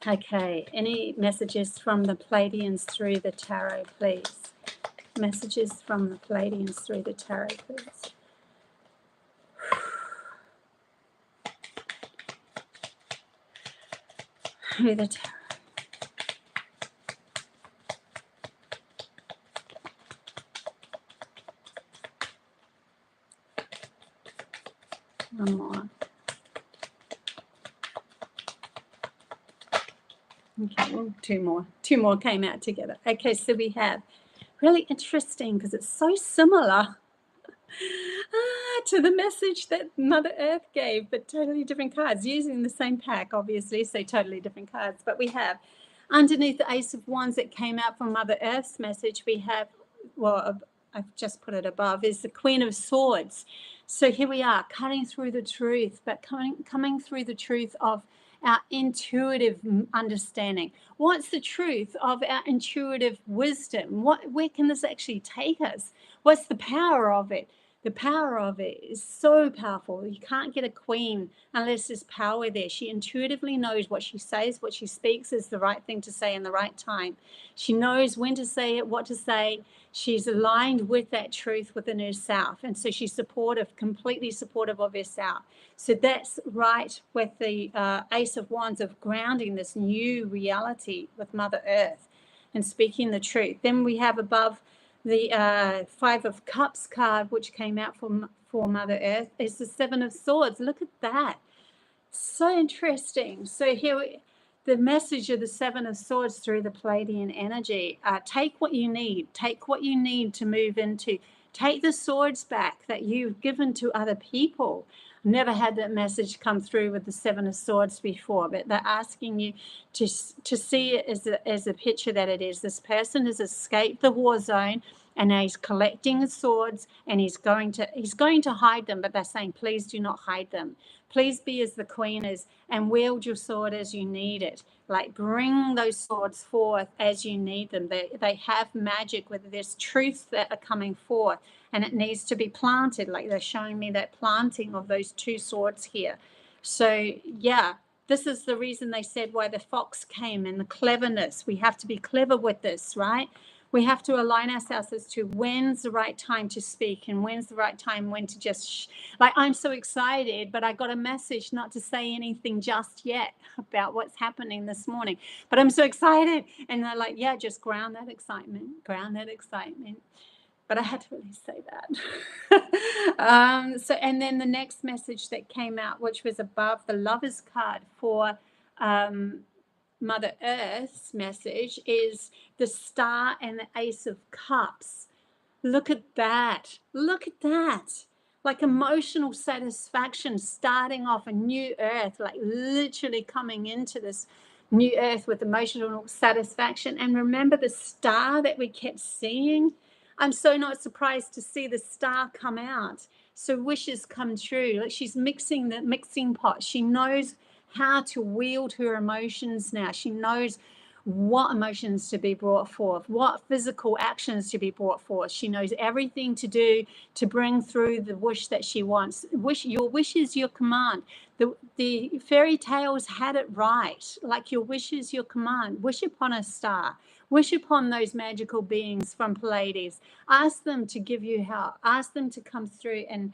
Okay, any messages from the Pleiadians through the tarot, please? Messages from the Pleiadians through the tarot, please. Through the tarot. One more. Okay, well, two more came out together. Okay, so we have really interesting because it's so similar to the message that Mother Earth gave, but totally different cards, using the same pack, obviously, so totally different cards. But we have underneath the Ace of Wands that came out from Mother Earth's message, we have, well, I've just put it above, is the Queen of Swords. So here we are, cutting through the truth, but coming through the truth of our intuitive understanding. What's the truth of our intuitive wisdom? Where can this actually take us? What's the power of it? The power of it is so powerful. You can't get a queen unless there's power there. She intuitively knows what she says, what she speaks is the right thing to say in the right time. She knows when to say it, what to say. She's aligned with that truth within herself. And so she's supportive, completely supportive of herself. So that's right with the Ace of Wands of grounding this new reality with Mother Earth and speaking the truth. Then we have above the Five of Cups card, which came out for Mother Earth, is the Seven of Swords. Look at that. So interesting. So here, the message of the Seven of Swords through the Pleiadian energy. Take what you need. Take what you need to move into. Take the swords back that you've given to other people. Never had that message come through with the Seven of Swords before, but they're asking you to see it as a picture that it is. This person has escaped the war zone and he's collecting his swords, and he's going to hide them, but they're saying, please do not hide them. Please be as the queen is and wield your sword as you need it. Like, bring those swords forth as you need them. They have magic, whether there's truths that are coming forth, and it needs to be planted. Like, they're showing me that planting of those two swords here. So yeah, this is the reason they said why the fox came, and the cleverness. We have to be clever with this, right? We have to align ourselves as to when's the right time to speak and when's the right time when to just like, I'm so excited, but I got a message not to say anything just yet about what's happening this morning, but I'm so excited. And they're like, yeah, just ground that excitement. But I had to really say that. And then the next message that came out, which was above the Lover's card for Mother Earth's message, is the Star and the Ace of Cups. Look at that. Look at that. Like emotional satisfaction, starting off a new earth, like literally coming into this new earth with emotional satisfaction. And remember the star that we kept seeing? I'm so not surprised to see the star come out. So wishes come true. Like, she's mixing the mixing pot. She knows how to wield her emotions now. She knows what emotions to be brought forth, what physical actions to be brought forth. She knows everything to do to bring through the wish that she wants. Your wish is your command. The fairy tales had it right. Like, your wish is your command. Wish upon a star. Wish upon those magical beings from Pleiades. Ask them to give you help. Ask them to come through and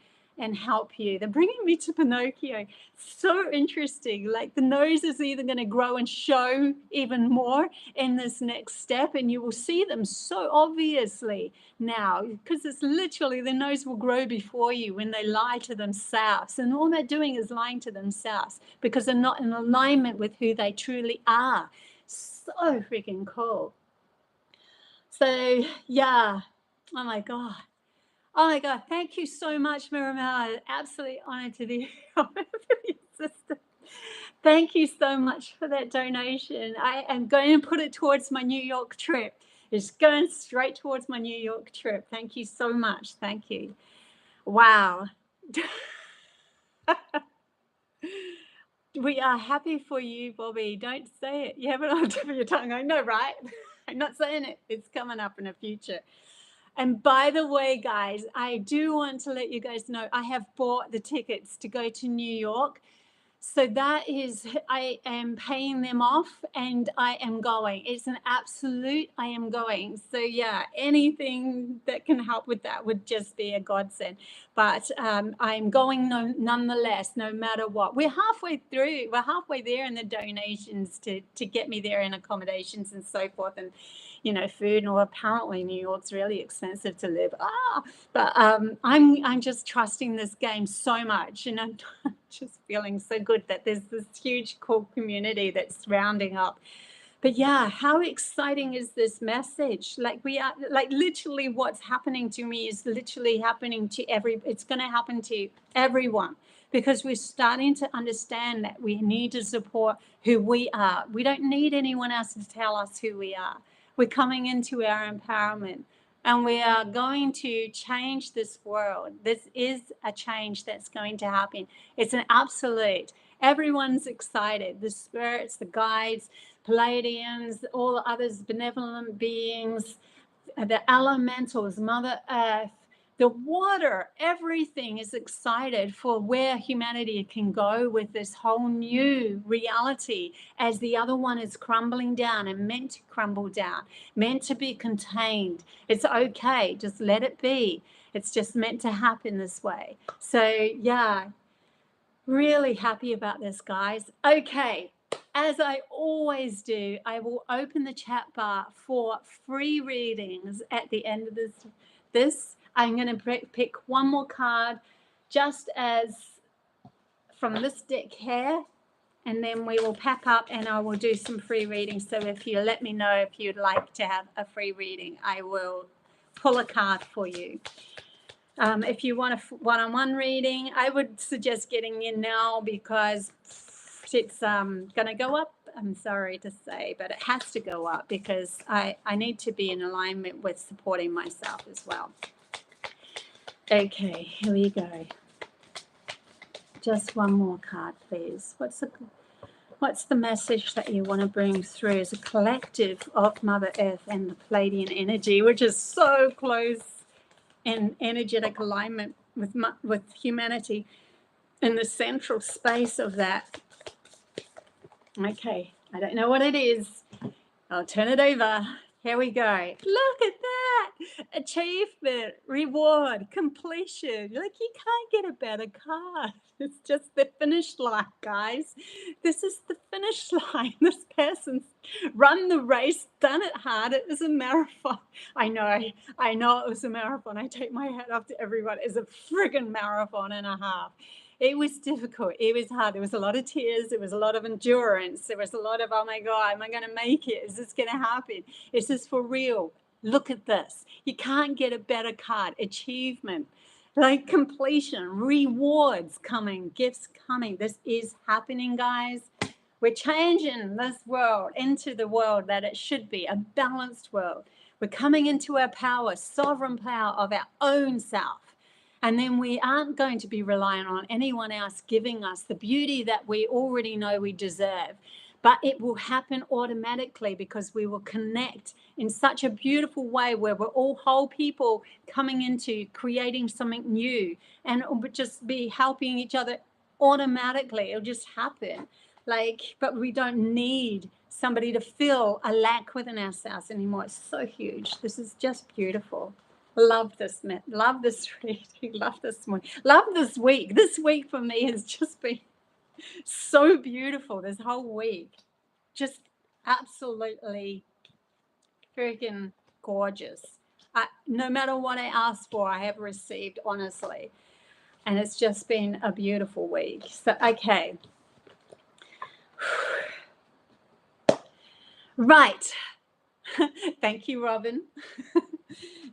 help you. They're bringing me to Pinocchio. So interesting. Like, the nose is either going to grow and show even more in this next step, and you will see them so obviously now, because it's literally the nose will grow before you when they lie to themselves. And all they're doing is lying to themselves because they're not in alignment with who they truly are. So freaking cool. So yeah, oh my God. Oh my God, thank you so much, Miramel. Absolutely honored to be your sister. Thank you so much for that donation. I am going to put it towards my New York trip. It's going straight towards my New York trip. Thank you so much. Thank you. Wow. We are happy for you, Bobby. Don't say it. You have it on the tip of your tongue. I know, right? I'm not saying it. It's coming up in the future. And by the way, guys, I do want to let you guys know I have bought the tickets to go to New York. So that is, I am paying them off and I am going. It's an absolute, I am going. So yeah, anything that can help with that would just be a godsend. But I'm going nonetheless, no matter what. We're halfway through. We're halfway there in the donations to get me there, and accommodations and so forth, and food. And apparently New York's really expensive to live. But I'm just trusting this game so much, and I'm just feeling so good that there's this huge cool community that's rounding up But yeah, how exciting is this message? Like we are, like literally what's happening to me is literally happening to it's going to happen to everyone, because we're starting to understand that we need to support who we are. We don't need anyone else to tell us who we are. We're coming into our empowerment, and we are going to change this world. This is a change that's going to happen. It's an absolute. Everyone's excited. The spirits, the guides, Pleiadians, all the others, benevolent beings, the elementals, Mother Earth, the water, everything is excited for where humanity can go with this whole new reality, as the other one is crumbling down and meant to crumble down, meant to be contained. It's okay, just let it be. It's just meant to happen this way. So yeah, really happy about this, guys. Okay, as I always do, I will open the chat bar for free readings at the end of this. I'm going to pick one more card, just as from this deck here, and then we will pack up and I will do some free readings. So if you let me know if you'd like to have a free reading, I will pull a card for you. If you want a one-on-one reading, I would suggest getting in now, because it's going to go up. I'm sorry to say, but it has to go up, because I need to be in alignment with supporting myself as well. Okay, here we go. Just one more card, please. What's the message that you want to bring through as a collective of Mother Earth and the Pleiadian energy, which is so close in energetic alignment with humanity in the central space of that? Okay, I don't know what it is. I'll turn it over. Here we go. Look at that. Achievement, reward, completion. Like, you can't get a better card. It's just the finish line, guys. This is the finish line. This person's run the race, done it hard. It was a marathon. I know it was a marathon. I take my hat off to everyone. It's a friggin' marathon and a half. It was difficult. It was hard. There was a lot of tears. There was a lot of endurance. There was a lot of, oh my God, am I going to make it? Is this going to happen? Is this for real? Look at this. You can't get a better card. Achievement, like completion, rewards coming, gifts coming. This is happening, guys. We're changing this world into the world that it should be, a balanced world. We're coming into our power, sovereign power of our own self. And then we aren't going to be reliant on anyone else giving us the beauty that we already know we deserve. But it will happen automatically, because we will connect in such a beautiful way where we're all whole people coming into creating something new, and it will just be helping each other automatically. It'll just happen. But we don't need somebody to fill a lack within ourselves anymore. It's so huge. This is just beautiful. Love this reading, love this one, love this week. This week for me has just been so beautiful. This whole week, just absolutely freaking gorgeous. No matter what I asked for, I have received, honestly, and it's just been a beautiful week. So okay, right. Thank you, Robin.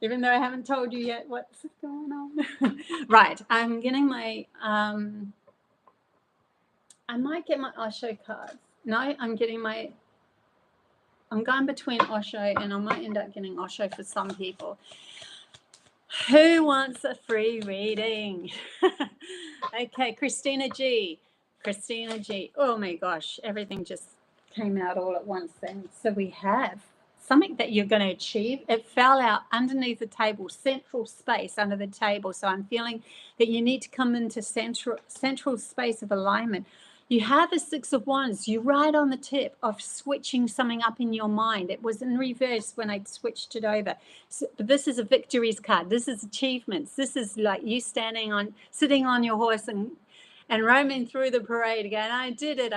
Even though I haven't told you yet what's going on. Right, I'm getting my, I might get my Osho cards. No, I'm going between Osho, and I might end up getting Osho for some people. Who wants a free reading? Okay, Christina G. Oh my gosh, everything just came out all at once then. So we have something that you're going to achieve. It fell out underneath the table, central space under the table. So I'm feeling that you need to come into central space of alignment. You have the Six of Wands. You're right on the tip of switching something up in your mind. It was in reverse when I switched it over. So, but this is a victories card. This is achievements. This is like you sitting on your horse and roaming through the parade again. I did it.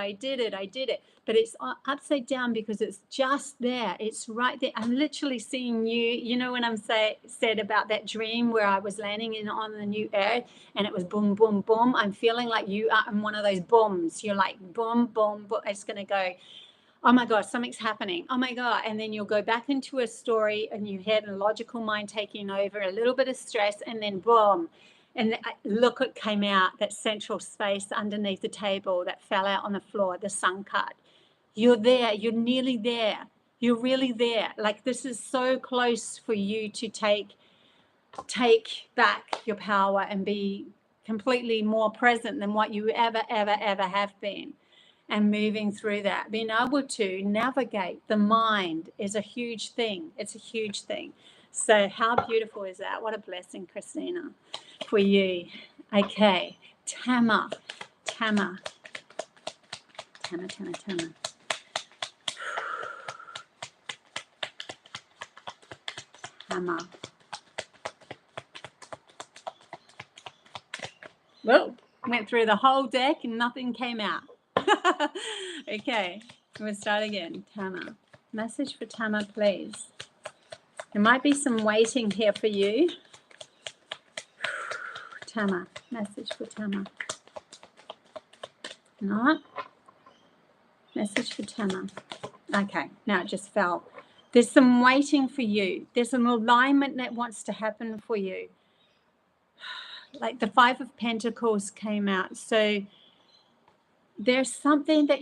But it's upside down, because it's just there. It's right there. I'm literally seeing you. You know, when I'm said about that dream where I was landing on the new earth and it was boom, boom, boom. I'm feeling like you are in one of those booms. You're like boom, boom, boom. It's going to go oh my God, something's happening. Oh my God. And then you'll go back into a story and you had a logical mind taking over, a little bit of stress, and then boom. And look what came out, that central space underneath the table that fell out on the floor, the sun card. You're there. You're nearly there. You're really there. Like, this is so close for you to take back your power and be completely more present than what you ever have been. And moving through that, being able to navigate the mind is a huge thing. It's a huge thing. So how beautiful is that? What a blessing, Christina, for you. Okay, Tama. Tama. Well, went through the whole deck and nothing came out. Okay, we'll start again. Tama. Message for Tama, please. There might be some waiting here for you. Tama. Message for Tama. No. Message for Tama. Okay, now it just fell. There's some waiting for you. There's an alignment that wants to happen for you. Like the Five of Pentacles came out. So there's something that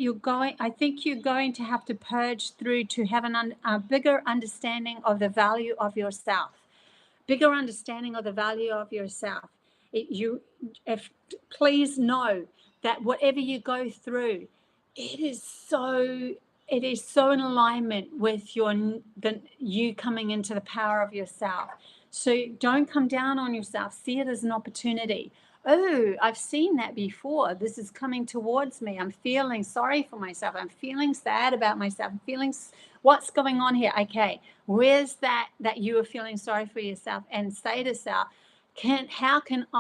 I think you're going to have to purge through to have a bigger understanding of the value of yourself. Bigger understanding of the value of yourself. Please know that whatever you go through, it is so in alignment with you coming into the power of yourself. So don't come down on yourself. See it as an opportunity. Oh, I've seen that before. This is coming towards me. I'm feeling sorry for myself. I'm feeling sad about myself. I'm feeling what's going on here. Okay, where's that you are feeling sorry for yourself? And say to self,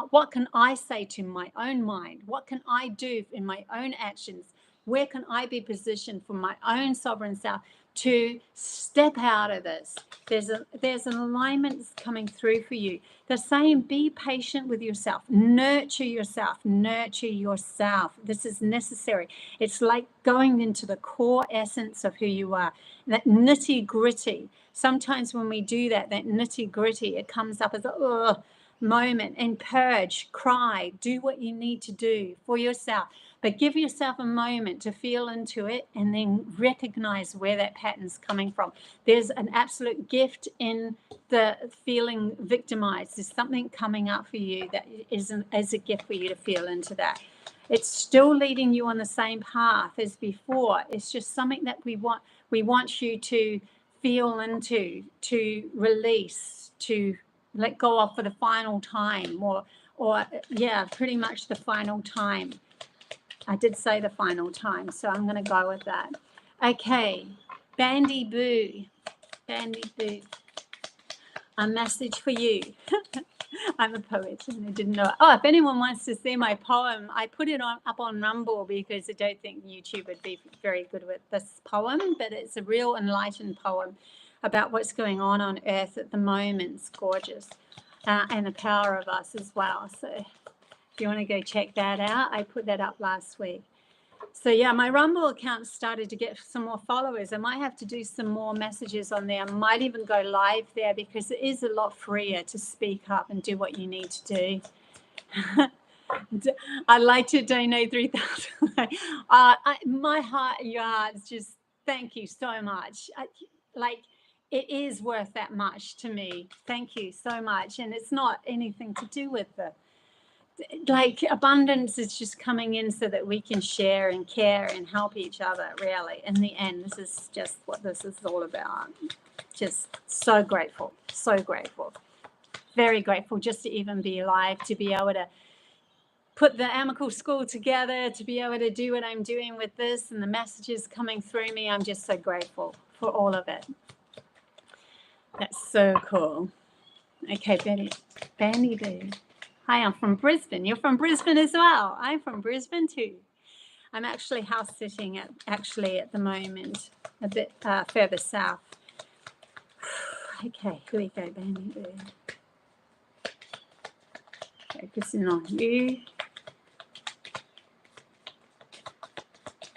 what can I say to my own mind? What can I do in my own actions? Where can I be positioned for my own sovereign self to step out of this? There's an alignment coming through for you. They're saying be patient with yourself. Nurture yourself. Nurture yourself. This is necessary. It's like going into the core essence of who you are. That nitty gritty. Sometimes when we do that nitty gritty, it comes up as a moment. And purge, cry, do what you need to do for yourself. But give yourself a moment to feel into it and then recognize where that pattern's coming from. There's an absolute gift in the feeling victimized. There's something coming up for you that is a gift for you to feel into that. It's still leading you on the same path as before. It's just something that we want you to feel into, to release, to let go of for the final time, or yeah, pretty much the final time. I did say the final time, so I'm going to go with that. Okay, Bandy Boo. Bandy Boo. A message for you. I'm a poet and I didn't know. Oh, if anyone wants to see my poem, I put it up on Rumble because I don't think YouTube would be very good with this poem, but it's a real enlightened poem about what's going on Earth at the moment. It's gorgeous. And the power of us as well. So if you want to go check that out, I put that up last week. So yeah, my Rumble account started to get some more followers. I might have to do some more messages on there. I might even go live there because it is a lot freer to speak up and do what you need to do. I'd like to donate 3,000. My heart, it's just thank you so much. It is worth that much to me. Thank you so much. And it's not anything to do with abundance is just coming in so that we can share and care and help each other, really. In the end, this is just what this is all about. Just so grateful, very grateful just to even be alive, to be able to put the Amakel school together, to be able to do what I'm doing with this and the messages coming through me. I'm just so grateful for all of it. That's so cool. Okay, Bandy Boo. Hi, I'm from Brisbane. You're from Brisbane as well. I'm from Brisbane too. I'm actually house sitting at the moment, a bit further south. Okay, here we go, Bandy Boo. Focusing on you.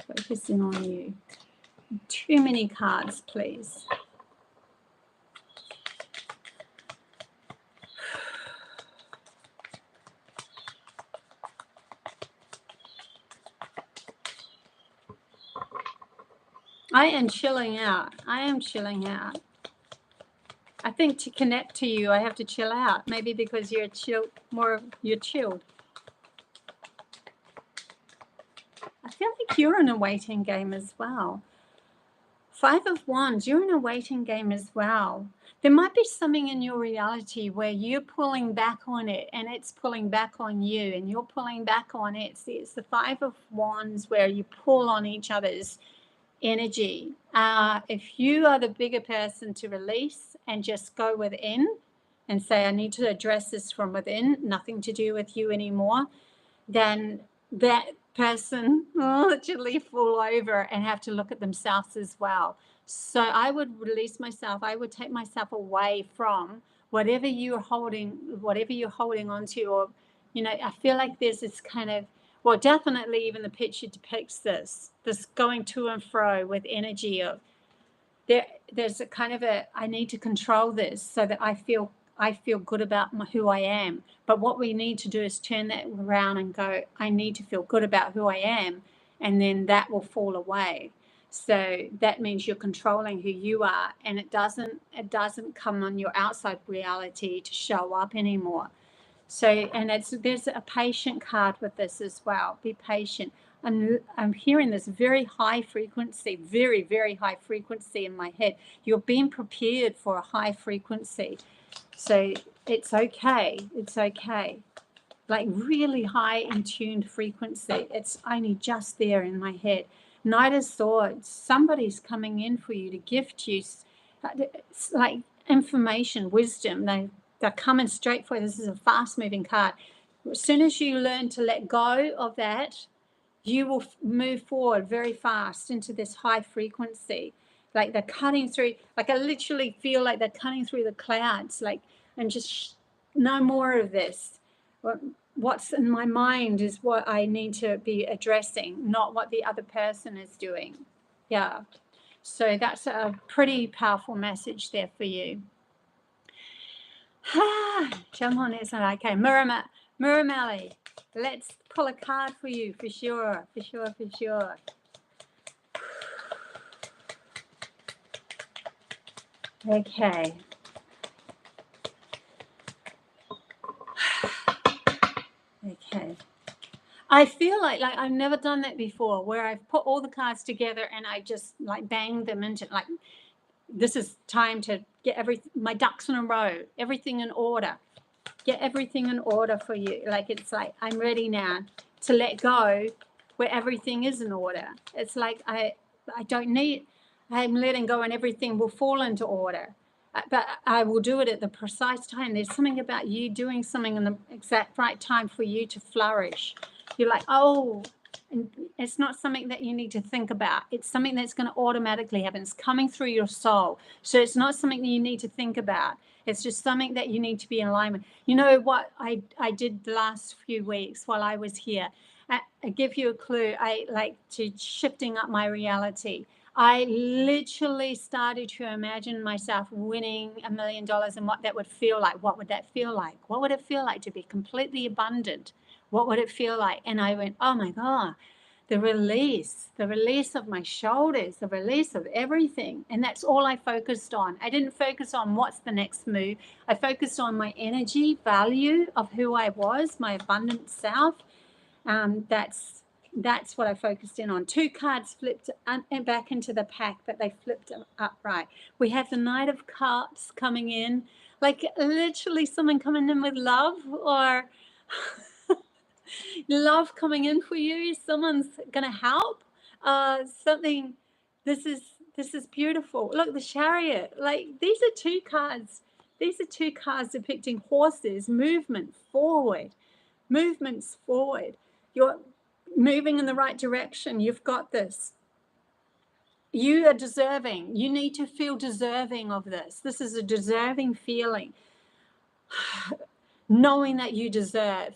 Focusing on you. too many cards, please. I am chilling out. I am chilling out. I think to connect to you, I have to chill out. Maybe because you're chilled. I feel like you're in a waiting game as well. 5 of Wands, you're in a waiting game as well. There might be something in your reality where you're pulling back on it and it's pulling back on you and you're pulling back on it. See, it's the 5 of Wands where you pull on each other's energy. If you are the bigger person to release and just go within and say, I need to address this from within, nothing to do with you anymore, then that person will literally fall over and have to look at themselves as well. So I would release myself. I would take myself away from whatever you're holding on to, or, you know, I feel like there's this kind of, well, definitely even the picture depicts this going to and fro with energy of there's a kind of a, I need to control this so that I feel good about who I am. But what we need to do is turn that around and go, I need to feel good about who I am, and then that will fall away. So that means you're controlling who you are, and it doesn't come on your outside reality to show up anymore. So, and there's a patient card with this as well. Be patient. I'm hearing this very high frequency, very, very high frequency in my head. You're being prepared for a high frequency. So it's okay. It's okay. Like really high in tuned frequency. It's only just there in my head. Knight of Swords. Somebody's coming in for you to gift you. It's like information, wisdom. They're coming straight for you. This is a fast moving card. As soon as you learn to let go of that, you will move forward very fast into this high frequency. Like they're cutting through, like I literally feel like they're cutting through the clouds, like, and just no more of this. What's in my mind is what I need to be addressing, not what the other person is doing. Yeah. So that's a pretty powerful message there for you. Come on, it's not okay. Muramali, let's pull a card for you for sure. Okay. Okay. I feel like I've never done that before, where I've put all the cards together and I just like banged them into, like, this is time to get my ducks in a row, everything in order. Get everything in order for you. Like, it's like I'm ready now to let go where everything is in order. It's like I'm letting go and everything will fall into order. But I will do it at the precise time. There's something about you doing something in the exact right time for you to flourish. You're like, oh, and it's not something that you need to think about. It's something that's going to automatically happen. It's coming through your soul. So it's not something that you need to think about. It's just something that you need to be in alignment. You know what I did the last few weeks while I was here? I give you a clue. I like to shifting up my reality. I literally started to imagine myself winning $1 million and what that would feel like. What would that feel like? What would it feel like to be completely abundant? What would it feel like? And I went, oh my God, the release of my shoulders, the release of everything. And that's all I focused on. I didn't focus on what's the next move. I focused on my energy, value of who I was, my abundant self. That's what I focused in on. 2 cards flipped and back into the pack, but they flipped upright. We have the Knight of Cups coming in, like literally someone coming in with love, or love coming in for you. Someone's going to help. Something. This is beautiful. Look, the Chariot. Like, these are 2 cards. These are 2 cards depicting horses, movements forward. You're moving in the right direction. You've got this. You are deserving. You need to feel deserving of this. This is a deserving feeling. Knowing that you deserve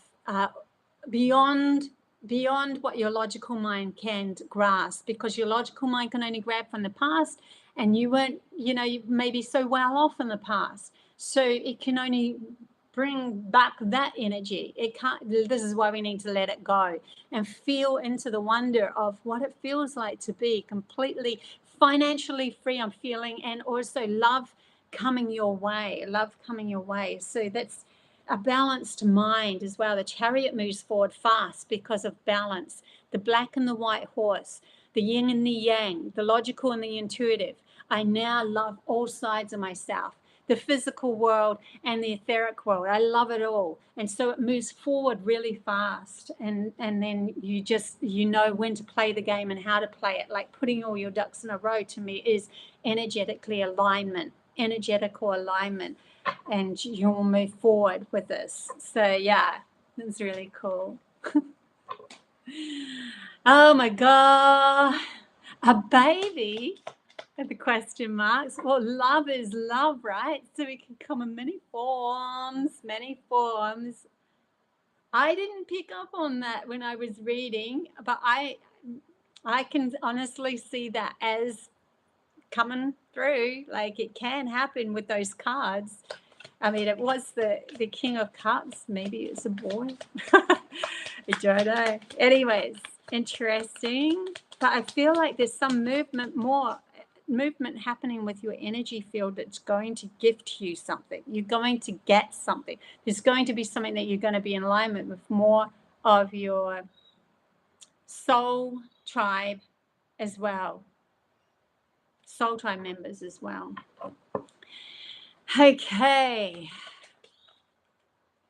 beyond beyond what your logical mind can grasp, because your logical mind can only grab from the past, and you weren't, you know, you may be so well off in the past, so it can only bring back that energy. It can't. This is why we need to let it go and feel into the wonder of what it feels like to be completely financially free. I'm feeling, and also love coming your way, so that's a balanced mind as well. The Chariot moves forward fast because of balance. The black and the white horse, the yin and the yang, the logical and the intuitive. I now love all sides of myself, the physical world and the etheric world. I love it all. And so it moves forward really fast. And then you just, you know when to play the game and how to play it. Like putting all your ducks in a row, to me, is energetically energetical alignment. And you'll move forward with this. So yeah, it's really cool. Oh my God, a baby with the question marks. Well, love is love, right? So it can come in many forms. I didn't pick up on that when I was reading, but I can honestly see that as coming through. Like, it can happen with those cards. I mean, it was the King of Cups. Maybe it's a boy. I don't know. Anyways, interesting. But I feel like there's some movement happening with your energy field that's going to gift you something. You're going to get something. There's going to be something that you're going to be in alignment with more of your soul tribe as well. Soul tribe members as well. Okay.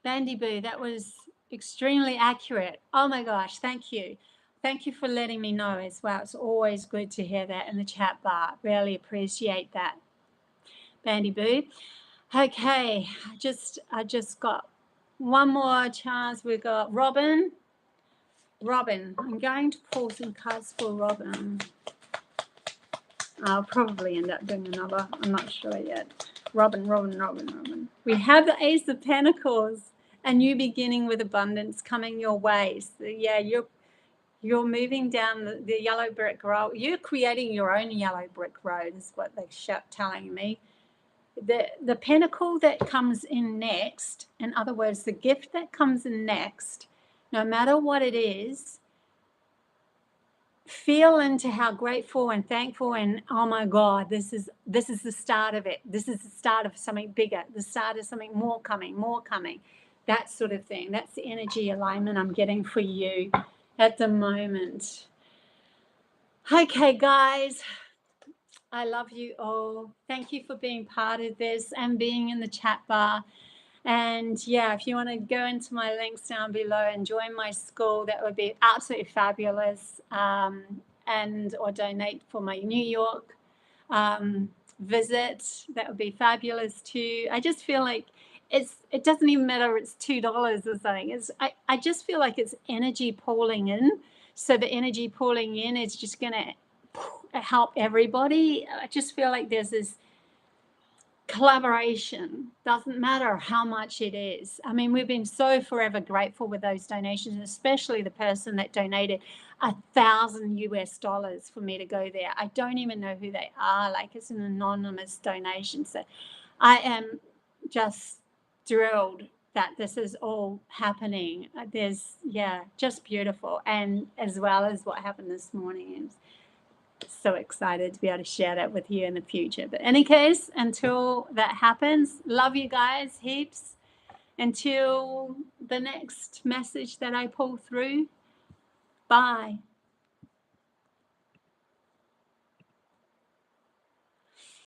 Bandy Boo, that was extremely accurate. Oh my gosh, thank you. Thank you for letting me know as well. It's always good to hear that in the chat bar. Really appreciate that, Bandy Boo. Okay, I just got one more chance. We've got Robin. Robin, I'm going to pull some cards for Robin. I'll probably end up doing another. I'm not sure yet. Robin. We have the Ace of Pentacles. A new beginning with abundance coming your way. So yeah, you're moving down the yellow brick road. You're creating your own yellow brick road, is what they're telling me. The pentacle that comes in next, in other words, the gift that comes in next, no matter what it is, feel into how grateful and thankful, and oh my God, this is the start of it. This is the start of something bigger, the start of something more coming, that sort of thing. That's the energy alignment I'm getting for you at the moment. Okay, guys, I love you all. Thank you for being part of this and being in the chat bar. And yeah, if you want to go into my links down below and join my school, that would be absolutely fabulous. And or donate for my New York visit, that would be fabulous too. I just feel like it doesn't even matter, it's $2 or something. I just feel like it's energy pooling in. So the energy pooling in is just going to help everybody. I just feel like there's this collaboration. Doesn't matter how much it is. I mean, we've been so forever grateful with those donations, especially the person that donated $1,000 for me to go there. I don't even know who they are. Like, it's an anonymous donation. So I am just thrilled that this is all happening. There's, yeah, just beautiful. And as well as what happened this morning, so excited to be able to share that with you in the future. But in any case, until that happens, love you guys heaps. Until the next message that I pull through, bye.